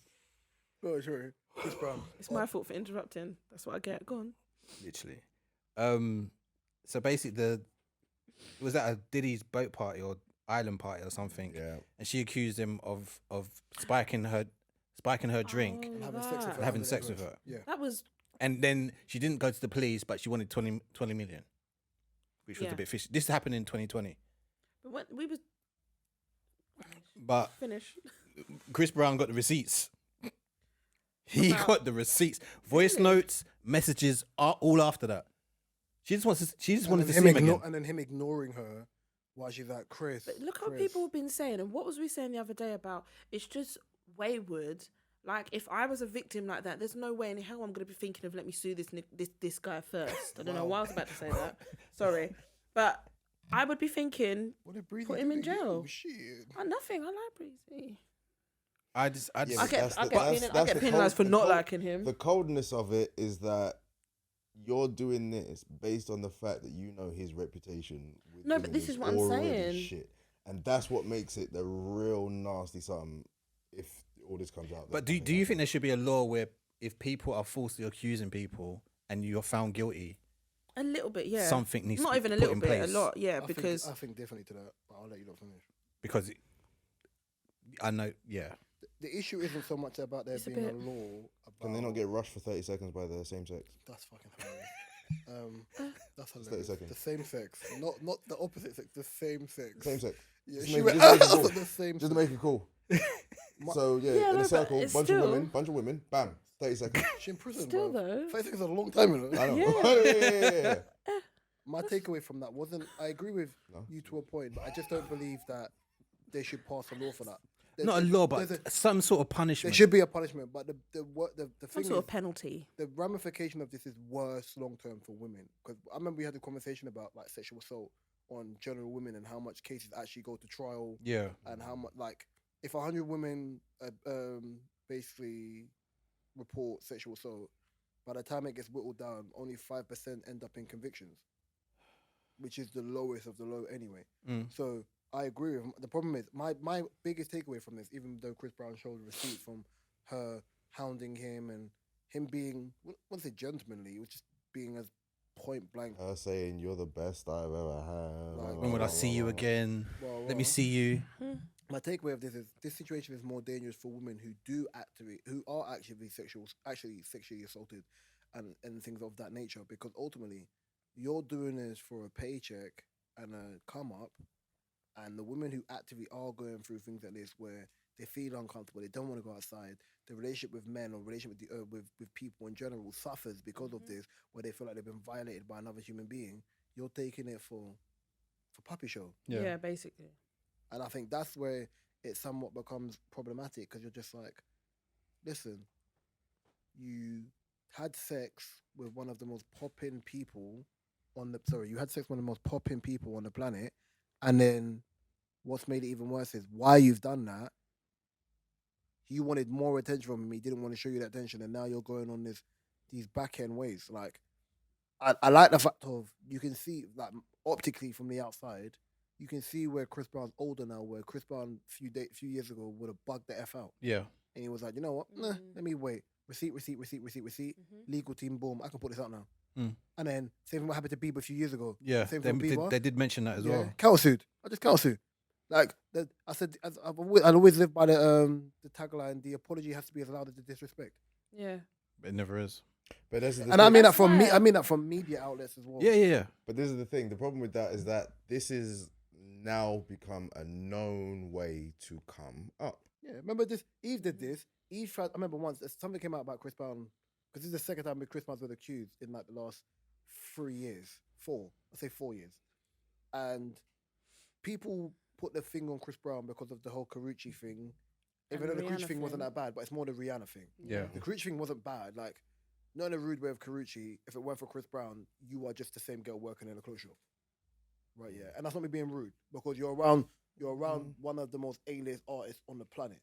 oh, sure. Chris Brown. It's my fault for interrupting. That's what I get. Go on. Literally. So basically, was that a Diddy's boat party or island party or something? Yeah. And she accused him of spiking her drink And Oh, having sex with that. her. and having sex with her. Yeah. That was And then she didn't go to the police, but she wanted 20 million, which was Yeah. a bit fishy. This happened in 2020. But when we was But finished. Chris Brown got the receipts. He About- got the receipts. Voice Really? notes, messages are all after that. She just wanted to see him him again. and then him ignoring her while she's like, Chris. But look what Chris. people have been saying, and what was we saying the other day about it's just wayward. Like if I was a victim like that, there's no way in hell I'm going to be thinking of let me sue this guy first. I don't know why I was about to say that. Sorry, but I would be thinking What did Breezy put him do in to you? jail. Shit. Nothing. I like Breezy. I just Yeah, I but get that's I get the penalised for cold- not the cold- liking him. The coldness of it is that you're doing this based on the fact that you know his reputation. With No, but women this is what I'm already saying. Shit. And that's what makes it the real nasty something if all this comes out. But do you think there should be a law where if people are falsely accusing people and you're found guilty, A little bit, yeah. something needs Not to be even a put little in bit, place? a lot, yeah. I Because think differently to that, but I'll let you lot finish. Because I know, yeah. The issue isn't so much about there It's a being a bit- law. About, Can they not get rushed for 30 seconds by the same sex? That's fucking hilarious. That's 30 hilarious. seconds. The same sex, not the opposite sex. The same sex. Same sex. Yeah, Just she make- went just make it out cool. of the same. Just to make it cool. So yeah, Yeah, in no, a but circle, it's bunch still- of women, bam, 30 seconds. She's in prison, still bro. though, 30 seconds is a long time, you know. I know. Yeah. Yeah. My takeaway from that wasn't. I agree with No. you to a point, but I just don't believe that they should pass a law for that. Not a law, there's but some sort of there punishment. should be a punishment, but the some thing sort is, of penalty. the ramification of this is worse long term for women. Because I remember we had a conversation about like sexual assault on general women and how much cases actually go to trial Yeah. and how much like if 100 women basically report sexual assault, by the time it gets whittled down, only 5% end up in convictions, which is the lowest of the low anyway. So I agree with him. The problem is my biggest takeaway from this, even though Chris Brown showed receipts from her hounding him and him being, what's it, gentlemanly, it was just being as point blank. Her saying you're the best I've ever had. Like, When would I see you again? Well, Let me see you. My takeaway of this is this situation is more dangerous for women who are actually sexually assaulted and things of that nature, because ultimately you're doing this for a paycheck and a come up, and the women who actively are going through things like this where they feel uncomfortable, they don't want to go outside, the relationship with men or relationship with people in general suffers because of this, where they feel like they've been violated by another human being. You're taking it for puppy show. Yeah, basically. And I think that's where it somewhat becomes problematic, because you're just like, listen, you had sex with one of the most popping people you had sex with one of the most popping people on the planet, and then what's made it even worse is why you've done that. You wanted more attention from me, didn't want to show you that attention, and now you're going on these back end ways. Like, I like the fact of you can see, like, optically from the outside, you can see where Chris Brown's older now, where Chris Brown few years ago would have bugged the F out. Yeah. And he was like, you know what? Nah, let me wait. Receipt. Legal team, boom, I can put this out now. And then same thing what happened to Bieber a few years ago. Yeah. Same thing with Bieber. They did mention that as well. Countersued. I just countersued. Like I said, I'll always live by the tagline: the apology has to be as loud as the disrespect. Yeah. It never is. But this is the And I thing. mean that That's from why- I mean that from media outlets as well. Yeah. But this is the thing. The problem with that is that this is now become a known way to come up. Yeah, remember this? Eve did this. Eve tried. I remember once something came out about Chris Brown, because this is the second time Chris Brown was accused in like the last 4 years. I'd say 4 years. And people put their finger on Chris Brown because of the whole Karrueche thing. And Even though the Rihanna Karrueche thing wasn't thing. that bad, but it's more the Rihanna thing. Yeah. The Karrueche thing wasn't bad. Like, not in a rude way of Karrueche. If it weren't for Chris Brown, you are just the same girl working in a clothes shop. Right, yeah. And that's not me being rude, because you're around one of the most A-list artists on the planet.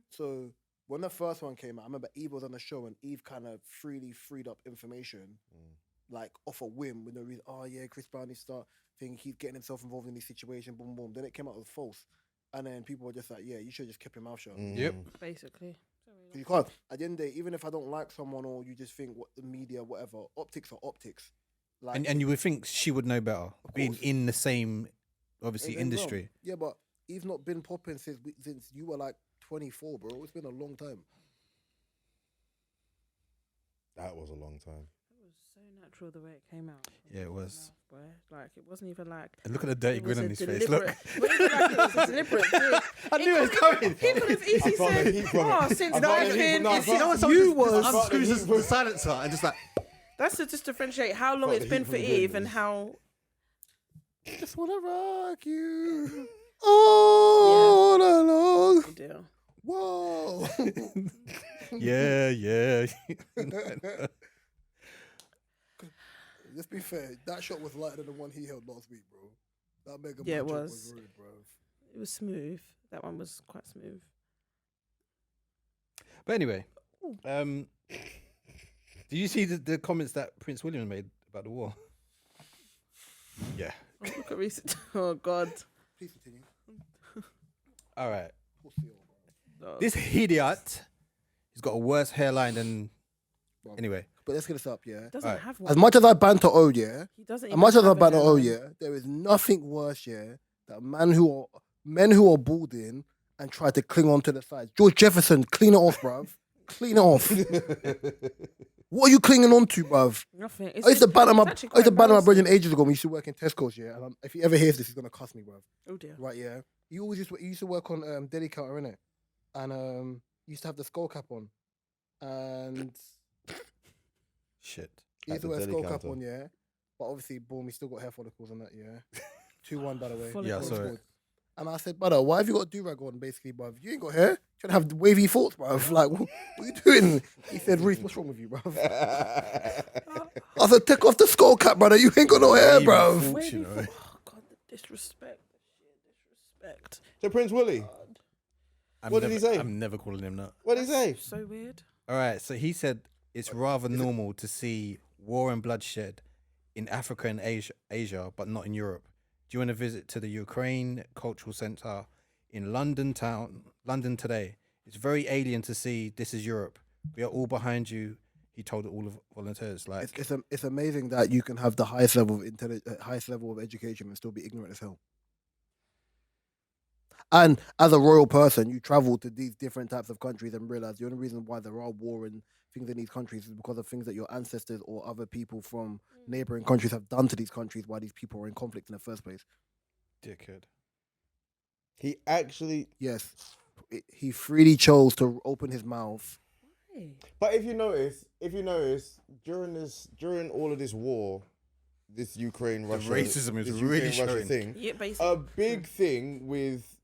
So when the first one came out, I remember Eve was on the show, and Eve kind of freed up information, like off a whim with no reason. Oh yeah, Chris Brown needs to start thinking he's getting himself involved in this situation. Boom, boom. Then it came out as false, and then people were just like, yeah, you should have just kept your mouth shut. Yep. Basically. You can't. At the end of the day, even if I don't like someone, or you just think what the media, whatever, optics are optics. Like, And you would think she would know better, being course. in the same, obviously, Ain't nothing wrong. industry. Yeah, but Eve's not been popping since you were like 24, bro. It's been a long time. That was a long time. It was so natural the way it came out. Yeah, it was. Boy. Like, it wasn't even like... And look at the dirty it was grin on a his face. Look. deliberate- it wasn't even like it was a deliberate thing. I knew it was coming. He could have easily felt the said, heat from oh, it. since I felt the I've heat been... from- no, I it's- felt- You know when someone You just was- unscrews the silencer and just like, That's to just differentiate how long Felt it's the been heat for from the Eve grin. and how... Just wanna rock you all along. Oh dear. Whoa. yeah. Let's be fair. That shot was lighter than the one he held last week, bro. That Mega Yeah, it Man joke was. rude, bro. It was smooth. That one was quite smooth. But anyway, did you see the comments that Prince William made about the war? Yeah. Oh, look at recent... Oh, God. Please continue. All right. Pussy, bro. No. This idiot, he's got a worse hairline than. Bro. Anyway, But let's get this up, yeah. Doesn't Alright. have one. As much as I banter O, yeah. He doesn't As even much as I have a banter O, hairline. yeah. There is nothing worse, yeah. That men who are balding and try to cling on to the sides. George Jefferson, clean it off, bruv. Clean it off. What are you clinging on to, bruv? Nothing. I used to banter my brother brother ages ago when he used to work in Tesco's, yeah. And if he ever hears this, he's gonna cuss me, bruv. Oh dear. Right, yeah. He used to work on deli counter, innit? And used to have the skull cap on. And shit. he used At to wear the a deli skull cap counter. on, yeah. But obviously, boom, he still got hair follicles and that, yeah. 2-1, by the way. Yeah, I Goal saw it. scored. And I said, brother, why have you got a do-rag on, basically, bruv? You ain't got hair? Trying to have wavy thoughts, bruv. Like, what are you doing? He said, Reese, what's wrong with you, bruv? I said, take off the skull cap, brother. You ain't got no hair, Wavy bruv. thoughts. Wavy You know. Oh God, the disrespect. The sheer disrespect. So Prince Willie, What did he say? I'm never calling him that. what did he say? So weird. All right, so he said it's rather normal to see war and bloodshed in Africa and Asia, but not in Europe. Do you want to visit to the Ukraine Cultural Centre in London today? It's very alien to see this is Europe. We are all behind you. He told all the volunteers. Like, It's amazing that you can have the highest level of highest level of education and still be ignorant as hell. And as a royal person, you travel to these different types of countries and realize the only reason why there are war and things in these countries is because of things that your ancestors or other people from neighboring countries have done to these countries why these people are in conflict in the first place. dickhead. He actually, Yes, he freely chose to open his mouth. Hey. but if you notice, during all of this war, this Ukraine Russia racism is this really Ukraine-Russia showing. thing, Yeah, basically. a big thing with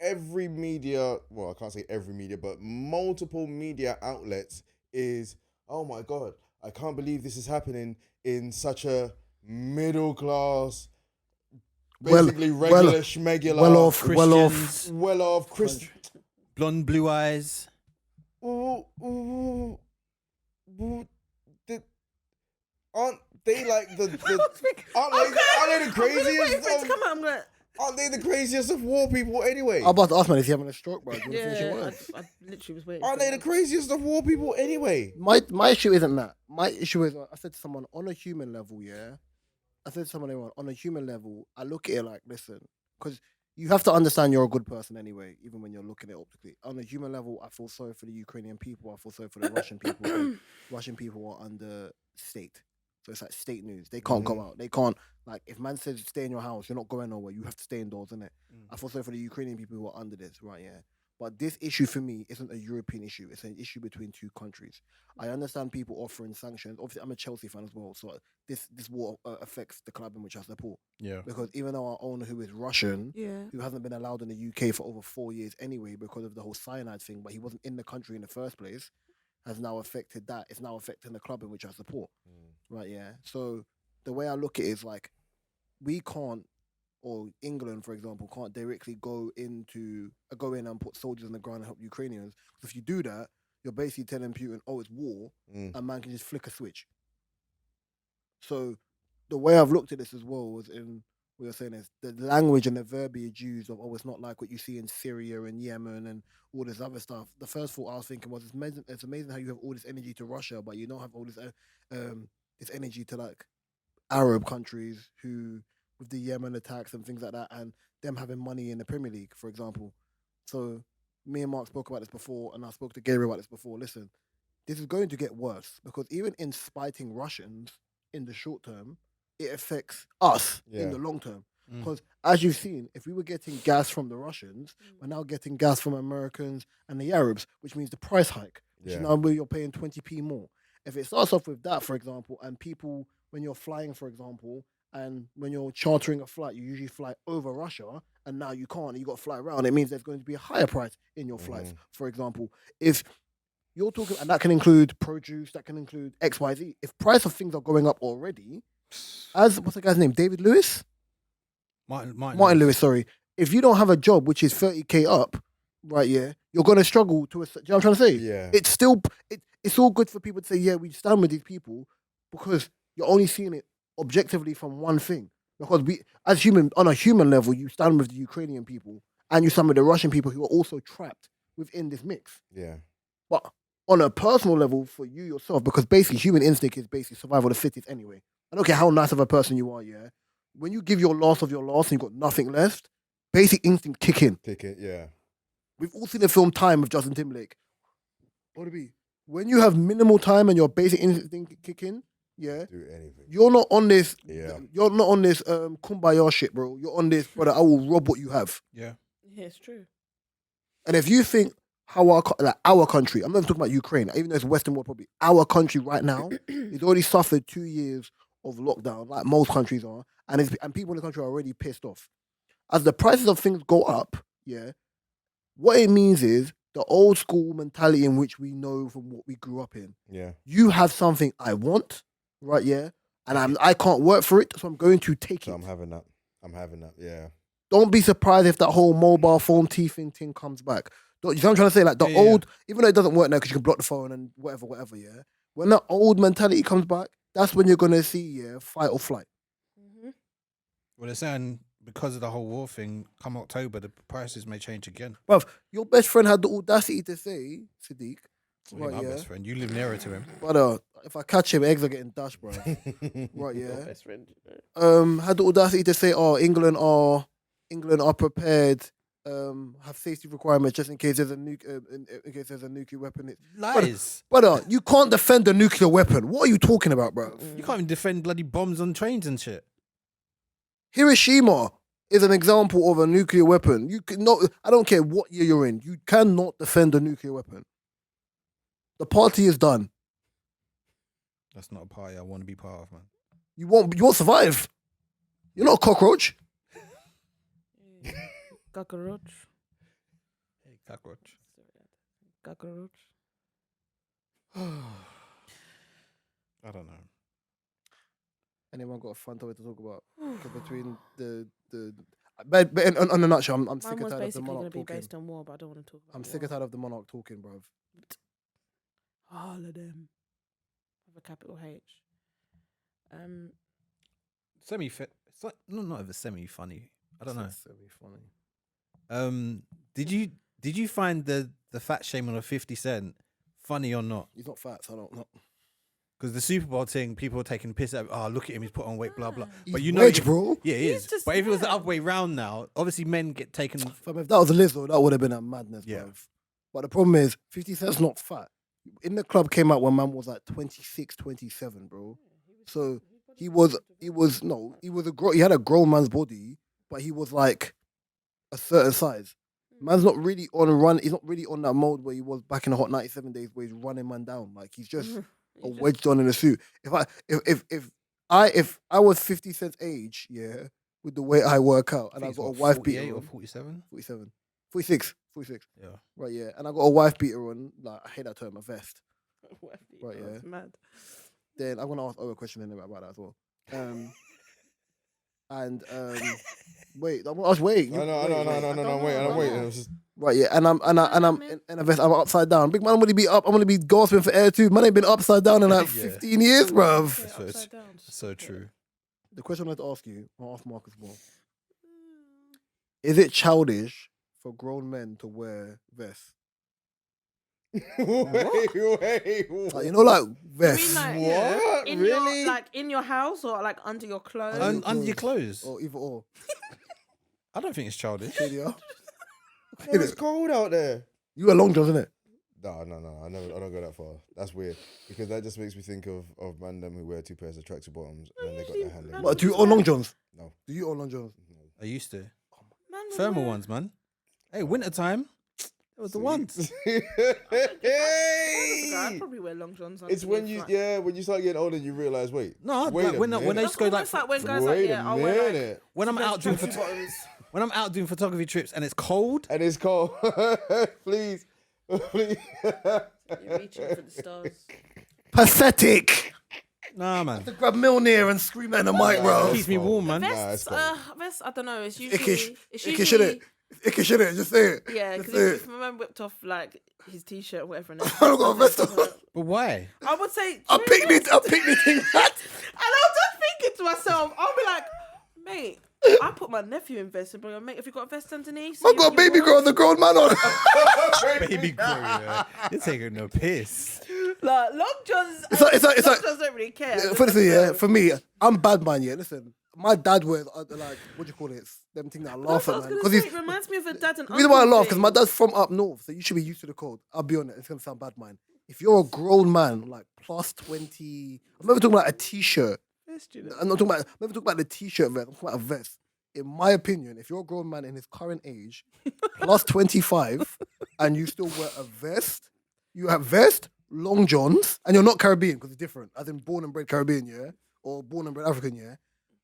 every media, well, I can't say every media, but multiple media outlets is, oh my God, I can't believe this is happening in such a middle class, basically regular schmegular, well off Christian. Blonde, blue eyes. Aren't they like the aren't they the I'm really waiting craziest for it to of, come out. I'm gonna. aren't they the craziest of war people anyway? I'm about to ask man, is he having a stroke, bro? Do you want to finish your Yeah, words? I literally was waiting. Aren't for they the it. craziest of war people anyway? My issue isn't that. My issue is I said to someone on a human level, yeah. I said to someone on a human level, I look at it like, listen, because you have to understand you're a good person anyway, even when you're looking at it optically. On a human level, I feel sorry for the Ukrainian people. I feel sorry for the Russian people. Russian people are under state. So it's like state news. They can't go out. They can't, like, if man says stay in your house, you're not going nowhere. You have to stay indoors, innit? I feel sorry for the Ukrainian people who are under this, right? Yeah. But this issue for me isn't a European issue. It's an issue between two countries. I understand people offering sanctions. Obviously, I'm a Chelsea fan as well. So this war affects the club in which I support. Yeah. Because even though our owner, who is Russian, Yeah. who hasn't been allowed in the UK for over 4 years anyway because of the whole cyanide thing, but he wasn't in the country in the first place, has now affected that. It's now affecting the club in which I support. Right, yeah. So the way I look at it is like, we can't, or England, for example, can't directly go in and put soldiers on the ground and help Ukrainians. Because if you do that, you're basically telling Putin, oh, it's war, and man can just flick a switch. So the way I've looked at this as well was in what you're saying is the language and the verbiage used of, oh, it's not like what you see in Syria and Yemen and all this other stuff. The first thought I was thinking was, it's amazing how you have all this energy to Russia, but you don't have all this this energy to like Arab countries who, with the Yemen attacks and things like that, and them having money in the Premier League, for example. So me and Mark spoke about this before, and I spoke to Gabriel about this before. Listen, this is going to get worse because even in spiting Russians in the short term, it affects us in the long term. Because as you've seen, if we were getting gas from the Russians, we're now getting gas from Americans and the Arabs, which means the price hike, which is now where you're paying 20p more. If it starts off with that, for example, and people, when you're flying, for example, and when you're chartering a flight, you usually fly over Russia, and now you can't, you got to fly around. It means there's going to be a higher price in your flights. For example, if you're talking, and that can include produce, that can include XYZ. If price of things are going up already, as what's the guy's name? David Lewis? Martin Lewis, sorry. If you don't have a job which is 30k up, right, you're going to struggle to, you know what I'm trying to say? Yeah. It's still, it's all good for people to say, yeah, we stand with these people, because you're only seeing it objectively from one thing. Because we, as human, on a human level, you stand with the Ukrainian people and you stand with the Russian people who are also trapped within this mix. Yeah. But on a personal level, for you yourself, because basically human instinct is basically survival of the fittest anyway. I don't care how nice of a person you are, when you give your last of your last and you've got nothing left, basic instinct kick in. Yeah. We've all seen the film Time with Justin Timberlake. What would it be? When you have minimal time and your basic instinct kick in, do anything. You're not on this. Yeah. You're not on this kumbaya shit, bro. You're on this, brother. I will rob what you have. Yeah, it's true. And if you think how our country, I'm not even talking about Ukraine, even though it's Western world, probably our country right now, it's already suffered 2 years of lockdown, like most countries are, and people in the country are already pissed off. As the prices of things go up, what it means is the old school mentality in which we know from what we grew up in. Yeah. You have something I want, right? Yeah. And I can't work for it, so I'm going to take it. I'm having that. Yeah. Don't be surprised if that whole mobile phone teething thing comes back. You know what I'm trying to say? Like the old, even though it doesn't work now because you can block the phone and whatever, when that old mentality comes back, that's when you're going to see, fight or flight. Mm-hmm. Well, they're saying because of the whole war thing, come October, the prices may change again. Bruv, your best friend had the audacity to say, Sadiq. Well, my best friend. You live nearer to him. But if I catch him, eggs are getting dashed, bro. Right, Your best friend. Had the audacity to say, England are prepared, have safety requirements just in case there's a nuclear weapon. Lies. Brother, you can't defend a nuclear weapon. What are you talking about, bro? You can't even defend bloody bombs on trains and shit. Hiroshima is an example of a nuclear weapon. You cannot. I don't care what year you're in. You cannot defend a nuclear weapon. The party is done. That's not a party I want to be part of, man. You won't survive. You're not a cockroach. Cockroach. Hey, cockroach. Cockroach. I don't know. Anyone got a fun topic to talk about? Between but in a nutshell, I'm sick and tired of the monarch talking. Based on war, but I don't want to talk about. I'm sick and tired of the monarch talking, bruv. All of them. With a capital H. It's like not ever semi funny. I don't know. Semi funny. Did you find the fat shaming of 50 Cent funny or not? He's not fat, so I don't know. Because the Super Bowl thing, people were taking piss at. Oh, look at him, he's put on weight, blah blah. But He's wedge, bro. Yeah, he is. But if it was the other way round now, obviously men get taken. If that was a Lizzo, that would have been a madness, bruv. But the problem is, 50 Cent's not fat. In the club came out when man was like 26, 27, bro. So he had a grown man's body, but he was like a certain size. Man's not really on run. He's not really on that mode where he was back in the Hot 97 days where he's running man down. Like he's just a wedged on in a suit. If I was 50 Cent's age, with the way I work out, and I got a wife beater or 47? 47. 46. Yeah. Right, and I got a wife beater on, like, I hate that term, a vest. Right, That's mad. Then I'm going to ask Owen a question in about that as well. Wait, I'm going to ask, wait. No, I'm waiting. Right, and I'm in a vest, I'm upside down. Big man, I'm going to be up, I'm going to be gasping for air too. Man ain't been upside down in like 15 years, bruv. That's so true. The question I want to ask you, I'll ask Mark as well. Is it childish for grown men to wear vests? Wait. Like, you know, like vests. What? Really? In your house or like under your clothes? Under your clothes. Or either or. I don't think it's childish. Yeah. It's cold out there. You wear long johns, isn't it? No. I don't go that far. That's weird because that just makes me think of man them who wear 2 pairs of tracksuit bottoms and then they got their hand in. What, do you own long johns? No. Do you own long johns? I used to. Man, Thermal ones, man. Hey, wintertime. It was the ones. I'd probably wear long johns. It's when you start getting older, you realize, wait. No, wait like, when I used to go like when guys wait a I'll wear minute. when I'm out doing bottoms. when I'm out doing photography trips and it's cold. And it's cold. Please. Please. You're reaching for the stars. Pathetic. Nah, man. To grab Milner and scream at the mic, bro. Keeps me warm, man. Vest, I don't know. It's usually Ickish. it's Ickish, usually Ickish, shouldn't it? Just say it. yeah. Just Because say if my man whipped off like his t-shirt or whatever, and I don't got a vest on. But why? I would say I picked it that. and I'm just thinking to myself, I'll be like, mate, I put my nephew in vest and be like, mate, have you got a vest underneath? I got a baby girl and the grown man on. Baby girl, yeah. You're taking no piss. Like long johns, It's like long johns don't really care. For me, I'm bad man. Yeah, listen, my dad wears like what do you call it? Them thing that I laugh at, man. Because it reminds me of a dad and the reason why I uncle laugh because thing. my dad's from up north, so you should be used to the cold. I'll be honest, it's gonna sound bad, man. If you're a grown man, like plus 20, I'm never talking about a t-shirt. I'm not talking about the t-shirt vest. I'm talking about a vest. In my opinion, if you're a grown man in his current age, plus 25, and you still wear a vest, you have vest, long johns, and you're not Caribbean because it's different. As in born and bred Caribbean, yeah, or born and bred African, yeah.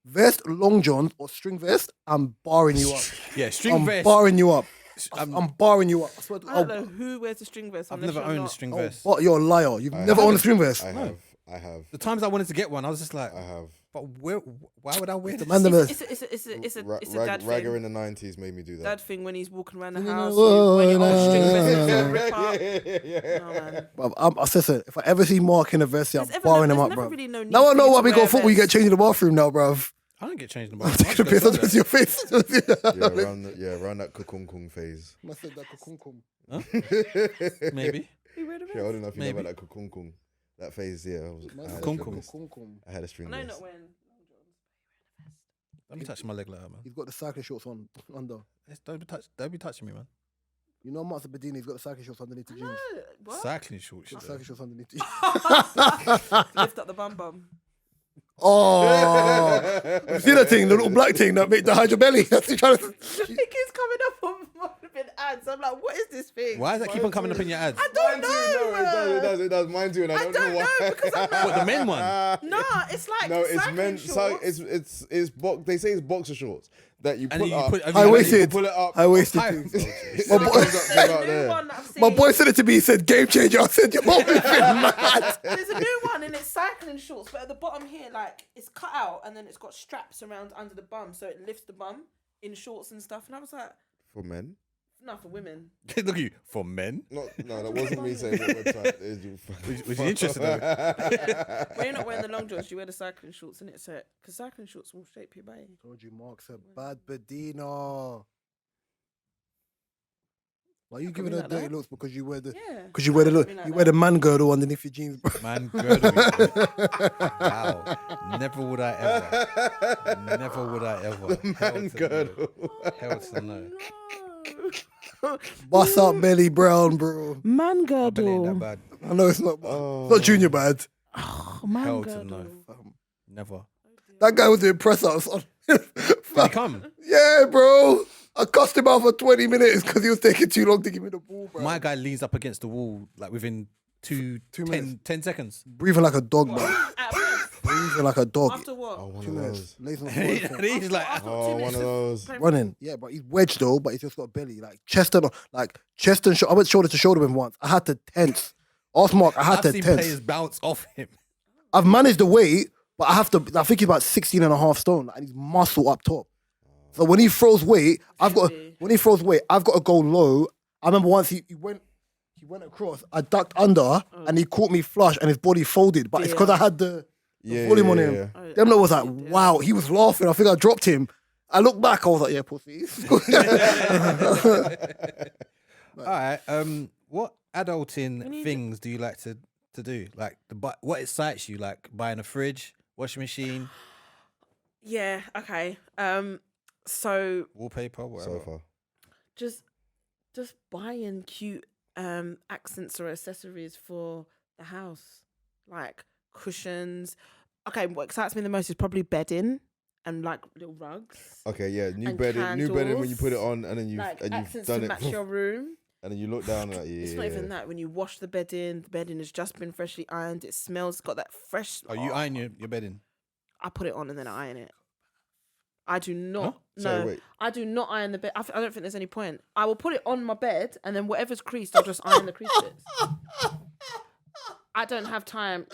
Vest, long johns, or string vest, I'm barring you up. Yeah, string vest. I'm barring you up. I'm barring you up. I swear to I don't know who wears a string vest. I've unless never you're owned a not. string Oh, vest. but you're a liar. You've never owned a string vest. I have. The times I wanted to get one, I was just like, I have. but why would I wear The this? man them It's a dad Ragger thing. in the 90s made me do that. Dad thing when he's walking around the No, house. no, When no, you're on string no, vest, no, it's no. a rip up. Yeah. No, man. Bruv, I said, if I ever see Mark in a vest, I'm There's barring him never up, bro. really no need Now I for know you why to we wear got a football. You get vest. changed in the bathroom now, bruv. I don't get changed in the I'm bathroom. taking a piss onto your face. Around that kukung phase. I said that kukum. Maybe. You wear the Yeah, I vest? don't know if you Maybe. know about that kukung. That phase, yeah. I had a Kukung. string vest. Kukum. I had a string I know you're vest. not wearing. Don't be touching my leg like that, man. He's got the cycling shorts on under. Don't be touching me, man. You know, Mark Bedini's got the cycling shorts underneath the jeans. No, what? Cycling shorts. Got the shit. cycling shorts underneath the Lift up the bum bum. Oh, you see that thing, the little black thing that make the hide your belly? That's what trying to. It keeps coming up on my ads. I'm like, what is this thing? Why does that keep on coming up in your ads? I don't Mine too. No, it does. Mine too, and I don't know why. because I'm like, What, the men one? no, it's like No, it's cycling meant. shorts. It's they say it's boxer shorts that you And put you up. put- I wasted. Pull it up. I wasted. Hi- things. It My comes boy- up to about New there. one that I've seen. My boy said it to me. He said, "Game changer." I said, "Your mom is mad." There's a new one and it's cycling shorts, but at the bottom here, like it's cut out and then it's got straps around under the bum, so it lifts the bum in shorts and stuff. And I was like, For men? no, for women. Look at you. For men? No, that wasn't me saying what website it is. You Was you interested though? When you're not wearing the long johns, you wear the cycling shorts, and it's because cycling shorts will shape your body. Told you, Mark's a bad Bedino. Why are you giving her like dirty that. looks because you wear the Yeah. because you wear the look Like you wear the man girdle underneath your jeans, bro. Man, girdle. Wow. Never would I ever. Never would I ever. Man girdle. Hell to no. Bust up belly brown, bro. Man I bet it ain't that girdle. bad. I know it's not bad. Oh. It's not junior bad. Man Hell to girdle. no. Never. That guy was doing press ups on. Did he come? Yeah, bro. I cussed him out for 20 minutes because he was taking too long to give me the ball, bro. My guy leans up against the wall like within 10 seconds. Breathing like a dog, man. At rest. Breathing like a dog. After what? Oh, one 2 of minutes. those. Lays on the And floor. he's like, After 2 Oh, one minutes of those. Running. Yeah, but he's wedged though, but he's just got belly. Like chest and I went shoulder to shoulder with him once. I had to tense. Ask Mark, I had I've to seen tense. players bounce off him. I've managed the weight, but I think he's about 16 and a half stone, and he's muscle up top. So when he throws weight, I've got to go low. I remember once he went across, I ducked under, and he caught me flush, and his body folded. But it's because I had the volume on him. Yeah. Them lot was like, wow, he was laughing. I think I dropped him. I looked back, I was like, yeah, pussy. All right. What adulting things do you like to do? Like what excites you? Like buying a fridge, washing machine, Yeah. Okay. So wallpaper, whatever. Sofa. just buying cute accents or accessories for the house, like cushions. Okay, what excites me the most is probably bedding and like little rugs. Okay, yeah, new And bedding when you put it candles, on and then you've accents done to it, match your room. and then you look down and like, yeah. It's not even that. When you wash the bedding has just been freshly ironed. It smells, got that fresh. Oh, you iron your bedding? I put it on and then I iron it. I do not. Huh? No, Sorry, wait. I do not iron the bed. I don't think there's any point. I will put it on my bed and then whatever's creased, I'll just iron the creases. I don't have time.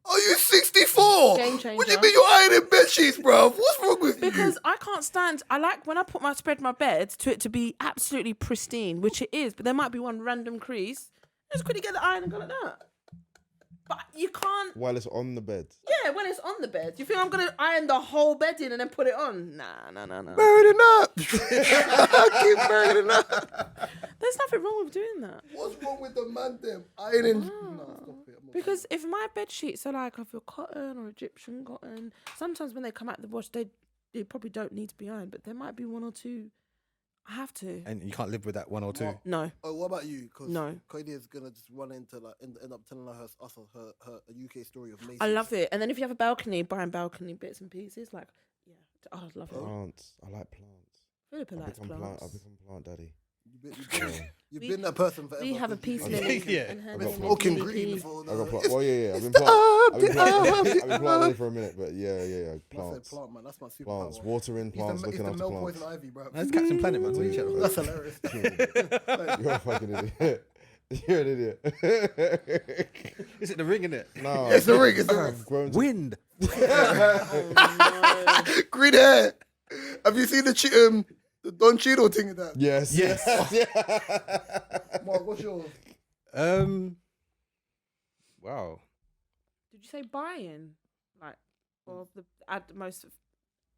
Are you 64? Game changer. What do you mean you're ironing bed sheets, bro? What's wrong with you? Because I can't stand. I like when I spread my bed to it to be absolutely pristine, which it is. But there might be one random crease. Just quickly get the iron and go like that. But you can't. While it's on the bed. Yeah, when it's on the bed. You think I'm gonna iron the whole bedding and then put it on? Nah. Burning up. I keep burning up. There's nothing wrong with doing that. What's wrong with the man them ironing? No, stop it. I'm not Because if my bed sheets are like of your cotton or Egyptian cotton, sometimes when they come out the wash, they probably don't need to be ironed, but there might be one or two. I have to. And you can't live with that one or two. What? No. Oh, what about you? Because No. Koide is gonna just run into like end up telling her UK story of Macy's. I love it. And then if you have a balcony, buying balcony bits and pieces, like, yeah, I love it. Plants. I like plants. Philippa likes plants. I've become plant daddy. You've been that person forever. We have a 'cause peace you've lily. Yeah. And her I've name got is smoking Lily green P. for I got the. plant. Well, yeah. I've been the plant daddy for a minute, but yeah. I said Plants. plant, man. That's my superpower. Plants. Watering plants. It's Looking the after Mel plants. Poison Ivy, bro. That's Captain Planet, man. What are you chatting about? That's hilarious. You're a fucking idiot. You're an idiot. Is it the ring, innit? No. It's the ring. It's the ring. I've grown to Wind. Green hair. Have you seen the Don Cheeto thing in that? Yes. Mark, what's yours? Wow. Did you say buying? Like, or the most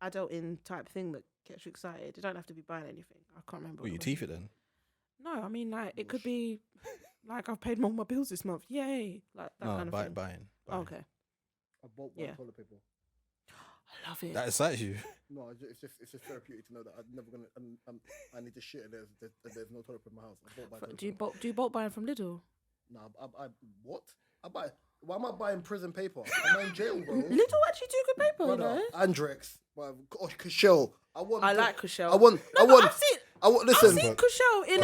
adulting type thing that gets you excited? You don't have to be buying anything. I can't remember. Well, you teeth it then. No, I mean, like, it could be like I've paid more my bills this month. Yay. Like that kind of thing. Buying. Oh, okay. I bought one toilet paper. I love it. That excites you. No, it's just therapeutic to know that I'm never gonna. I need to shit and there's no toilet paper in my house. I bought my Do you bulk buying from Lidl? No, I what? I buy. Why am I buying prison paper? I'm in jail, bro. Lidl actually do good paper, you Brother, know. Andrex, Cushell. I like Cushell. I want. Listen. I've seen Cushell in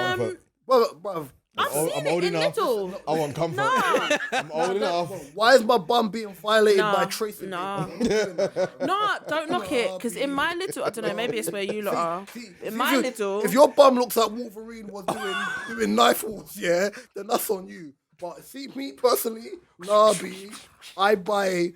Bruv, I've seen I'm it old in enough. Lidl. I want comfort. Nah. I'm old enough. why is my bum being violated Nah, by Tracy? nah. No, don't knock it. Because in my little, I don't know, maybe it's where you lot are. In my little, if your bum looks like Wolverine was doing knife wars, yeah, then that's on you. But see, me personally, nah, B, I buy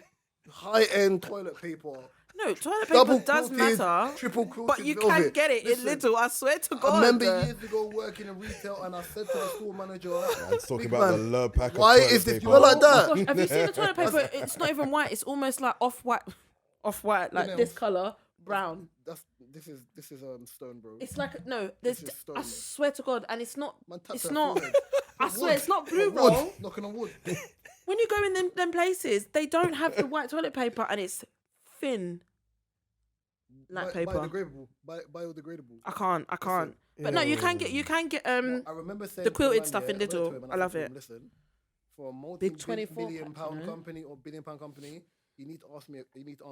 high-end toilet paper. no, toilet paper does quilted, matter. triple quilted But you velvet. can get it Listen, in Lidl. I swear to God. I remember years ago working in retail, and I said to the store manager, I was talking "Big about the man, love pack of why toilet is this? paper. You're like that. Gosh, have you seen the toilet paper? It's not even white. It's almost like off-white, like know, this color, brown. This is stone, bro. It's like no. There's. This is stone, I man. swear to God, and it's not. Man, tap It's that not. forehead. I swear, it's not blue Wood, roll. knocking on wood. When you go in them places, they don't have the white toilet paper, and it's thin. Like paper. Biodegradable. Biodegradable. I can't. But no, you can get I remember saying the to quilted man, stuff in I went to Lidl. him and I said love to him, it. Listen, for a Big 24 multi-billion pack, you pound know? company or billion-pound company, you need to answer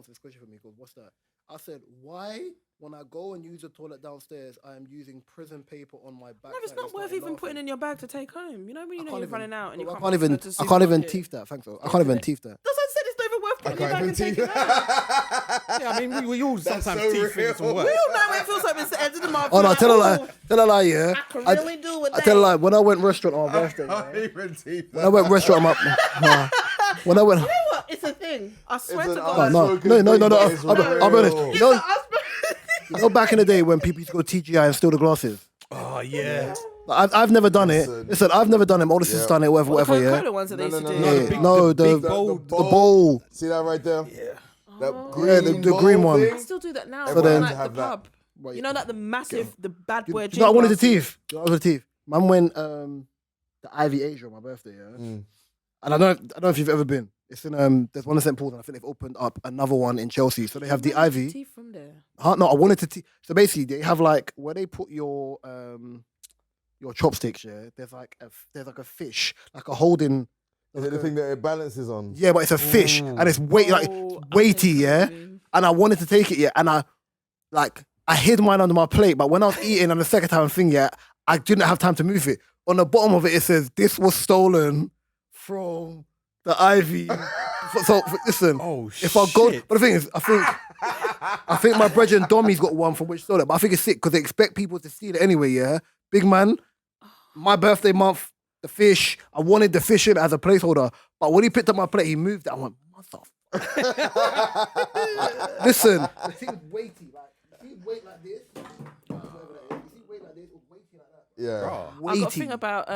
this question for me. Because what's that? I said, why, when I go and use the toilet downstairs, I am using prison paper on my back? No, it's not worth even putting in your bag to take home. You know when you know you're running out and you I can't can't even. go to the I can't even supermarket. teeth that. Thanks. I can't even teeth that. That's what I said. It's not even worth putting in your bag and taking it out. Yeah, I mean, we all sometimes so teeth things real. from We work. all know it feels like it's the end of the month. Oh no! Like, Tell a "Ooh, lie. Yeah. I can really do with I that. tell a lie. When I went restaurant on my birthday, yeah, when I went restaurant, when I went. You know what? It's a thing. I swear to Oh, God. no. I'll be honest. It's You know, a husband. you know, back in the day when people used to go TGI and steal the glasses. Oh, yeah. Like, I've never done it. Listen, I've never done it. My older sister's done it. Whatever. The Yeah. Coca-Cola ones that they used to do. Yeah. big The bowl. bowl. See that right there? Yeah. That Oh. green Yeah, the bowl green one. thing? I still do that now. So But then- like the have that. pub. You know, like the massive, the bad boy. You know, I wanted the gin glasses. teeth. I wanted the teeth. Man went the Ivy Asia on my birthday. Yeah. Mm. And I don't know if you've ever been. It's in there's one in St Paul's, and I think they've opened up another one in Chelsea. So they have the Where's Ivy. teeth from there. No, I wanted to. So basically, they have like where they put your your chopsticks, yeah, there's like a fish, like a holding. Is it the thing that it balances on? Yeah, but it's a fish and it's weighty, yeah. And I wanted to take it, yeah, and I hid mine under my plate, but when I was eating on the second time thing, yeah, I didn't have time to move it. On the bottom of it, it says this was stolen from the Ivy. So listen, if I go, but the thing is, I think my brethren Dommy's got one from which stole it, but I think it's sick because they expect people to steal it anyway. Yeah, big man, my birthday month, the fish. I wanted the fish in as a placeholder, but when he picked up my plate, he moved it. I went, motherfucker. Listen, the thing's weighty. Like, you see weight like this. You see weight like this, or weighty like that. Yeah. I got a thing about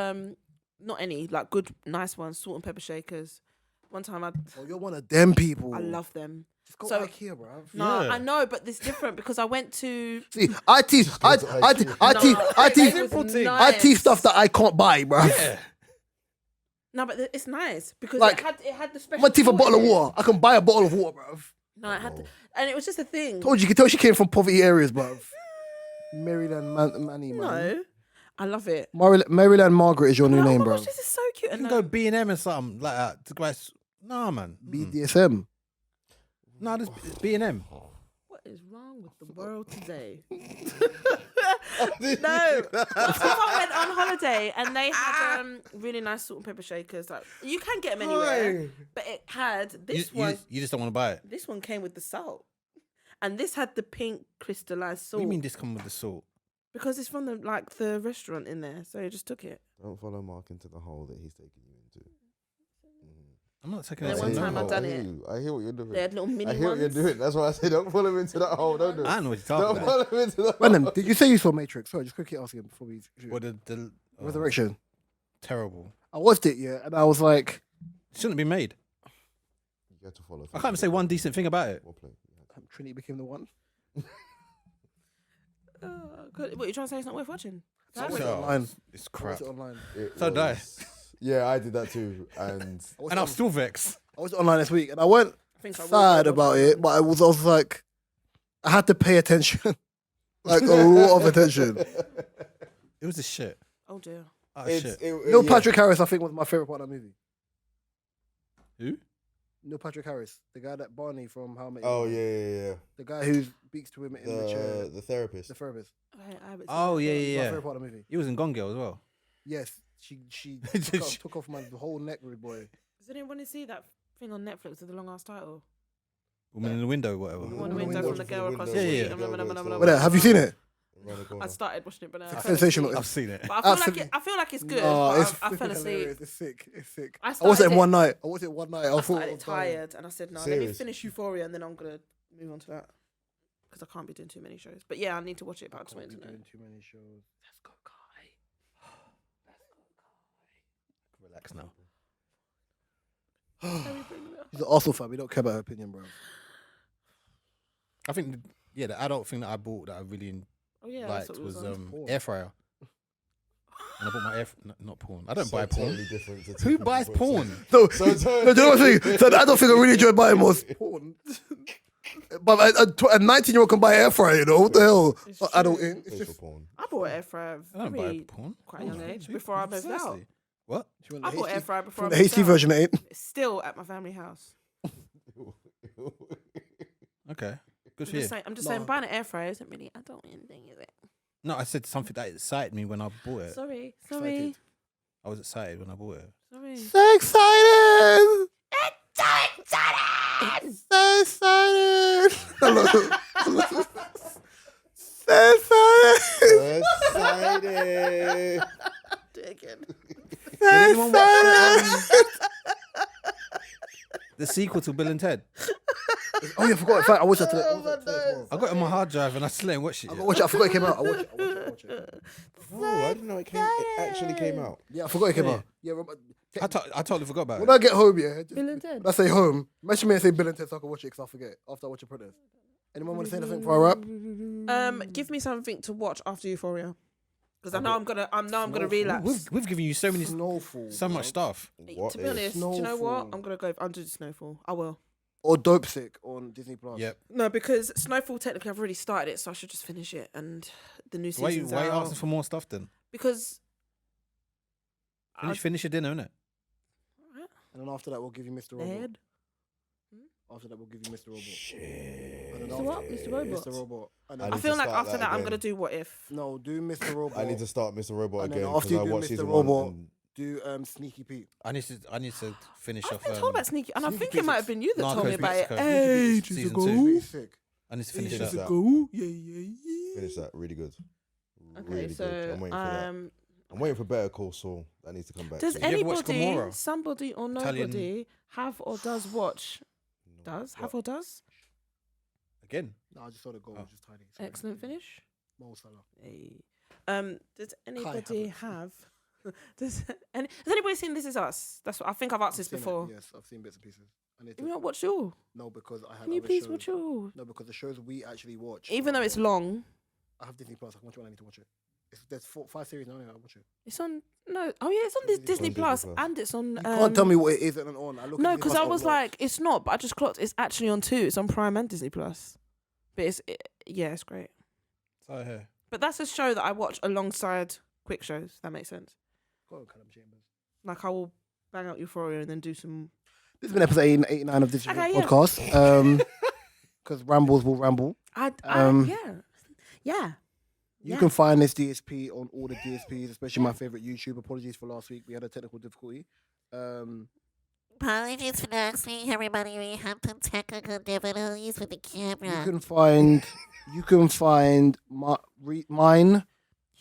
not any like good, nice ones, salt and pepper shakers. One time you're one of them people. I love them. Just go back here, bro. No, I know, but it's different because I went to. See, I teach stuff that I can't buy, bro. Yeah. No, but it's nice because like, it had the special. My teeth a bottle of water. I can buy a bottle of water, bro. No, it had, and it was just a thing. Told you can tell she came from poverty areas, bro. Maryland Manny, man. No, I love it. Maryland Margaret is your new name, bro. Gosh, this is so cute. You can go B&M or something like that. Nah, man. BDSM. No, this B&M. What is wrong with the world today? No, I went on holiday and they had really nice salt and pepper shakers. Like you can get them anywhere, but it had this one. You just don't want to buy it. This one came with the salt, and this had the pink crystallized salt. What do you mean this come with the salt? Because it's from the restaurant in there, so I just took it. Don't follow Mark into the hole that he's taking you into. I'm not taking that. One time I've done it. I hear what you're doing. They had little mini ones. I hear what you're doing. That's why I say don't follow him into that hole. Don't do it. I know what you're talking about. Don't follow him into that hole. Random, did you say you saw Matrix? Sorry, just quickly asking before we. What the Resurrection? Terrible. I watched it, yeah, and I was like, it shouldn't be made. You have to follow. I can't even say one decent thing about it. Trinity became the one. What are you trying to say? It's not worth watching. It's crap. Online. So die. Yeah, I did that too, and I'm still vexed. I was online this week, and I went sad about it, but I was like, I had to pay attention, like a lot of attention. It was a shit. Oh dear. Oh shit. Neil Patrick Harris, I think, was my favorite part of the movie. Who? Neil Patrick Harris, the guy that Barney from How I Met Your Mother. Yeah. The guy who speaks to him in the chair. The therapist. The therapist. Oh yeah. My favorite part of the movie. He was in Gone Girl as well. Yes, she took off my whole neck, rude boy. Does anyone want to see that thing on Netflix with the long ass title? Woman in the Window, whatever. Woman in the Window from the girl across the street. Yeah. Have you seen it? I started watching it, but sensational. I've seen it. But I feel like it's good. I fell asleep. It's sick. It's sick. I watched it in one night. I started tired, and I said, "No, let me finish Euphoria, and then I'm gonna move on to that because I can't be doing too many shows." But yeah, I need to watch it. But I just wanted to know. Too many shows. Let's go, Kai. Relax now. He's an Arsenal fan. We don't care about her opinion, bro. I think the adult thing that I bought that I really liked was air fryer. And I bought my not porn. I don't buy porn. Totally different. Who buys porn? No, do you know what I'm saying? So the adult thing I really enjoyed buying was porn. But a 19-year-old can buy air fryer, you know? What the hell? Adult in. Porn. I bought air fryer quite a young age before I moved out. What? I bought air fryer before I moved out. The HD version ain't. It's still at my family house. Okay. Good for you. I'm just saying, buying an air fryer isn't really adult thing, is it? No, I said something that excited me when I bought it. Sorry. Excited. I was excited when I bought it. Sorry. So excited! It's so exciting! So excited! So excited! So excited! Do it again. So excited! The sequel to Bill and Ted. Oh yeah, I forgot. In fact, I watched that today. I got it on my hard drive and I still ain't watched it yet. I forgot it came out. I watched it. Oh, I didn't know it actually came out. Yeah, I forgot it came out. Yeah, I totally forgot about it. when I get home, yeah. Bill and Ted. When I say home, mention me and say Bill and Ted so I can watch it because I forget after I watch Apprentice. Anyone want to say anything before I wrap? Give me something to watch after Euphoria. Because I know I'm gonna relapse. We've given you so many, Snowfall, so much stuff. To be honest, do you know what? I'm gonna go under Snowfall. I will. Or Dope Sick on Disney Plus. Yep. No, because Snowfall technically I've already started it, so I should just finish it. And the new season's Why are you out. asking for more stuff then? Because Finish your dinner, innit? And then after that, we'll give you Mr. Robot. Ed? After that, we'll give you Mr. Robot. Shit. And then Mr. after- what? Mr. Robot? Mr. Robot. And I then I need feel to like start after that that, I'm again. gonna do What If. no, do Mr. Robot. I need to start Mr. Robot And then again after because you I do watched Mr. season Robot, 1 and do Sneaky Pete. I need to finish I've off. been told about Sneaky, and I Sneaky think it Pete's might have been you that told me Narcos about it Mexico. ages Season ago. 2. It's sick. I need to finish Finish that. that. Go. Yeah. finish that. Really good. Okay, Really so good. I'm waiting for that. I'm waiting for Better Call Saul. That needs to come back. Does soon. you ever watch anybody, Gomorrah? somebody or Italian- nobody have or does watch? No. Does have or does? Again. No, I just saw the goal. Oh. Just tiny. Sorry. Excellent finish. Mo Salah. Hey. Does anybody Havertz. have? Has anybody seen This Is Us? That's what I think I've asked this I've seen it, before. Yes, I've seen bits and pieces. I need You to, not watch it all? no, because I have Can you other please shows. watch it all? No, because the shows we actually watch. Even though it's long, I have Disney Plus. I want you. I need to watch it. There's 5 series now. I watch it. it's on. No, oh yeah, it's on this Disney Disney Plus, Plus. and it's on. You can't tell me what it is and on. I look No, at Disney because Plus, I was upload. like, it's not, but I just clocked. It's actually on 2. It's on Prime and Disney Plus. But yeah, it's great. So here. But that's a show that I watch alongside quick shows. That makes sense. Go on, Callum Chambers. Like I will bang out Euphoria and then do some. This has been episode 89 of this Okay, yeah. podcast. Because rambles will ramble. Yeah. You can find this DSP on all the DSPs, especially my favorite YouTube. Apologies for last week. We had a technical difficulty. Apologies for last week, everybody. We had some technical difficulties with the camera. You can find mine,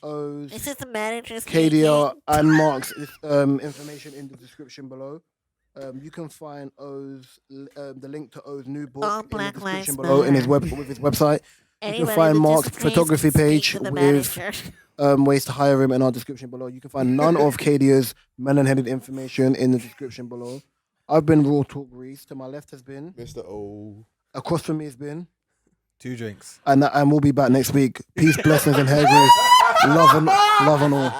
O's, This is the manager KDR, speaking. and Mark's information in the description below. You can find O's the link to O's new book All in the Black description Lives below in his Matter. with his website. You Anybody can find that Mark's disagrees photography can speak page to the with manager. ways to hire him in our description below. You can find none of Kadia's melon-headed information in the description below. I've been Raw Talk Grease. To my left has been, Mr. O. across from me has been, 2 drinks. and we'll be back next week. Peace, blessings, and hair grace. Love and all.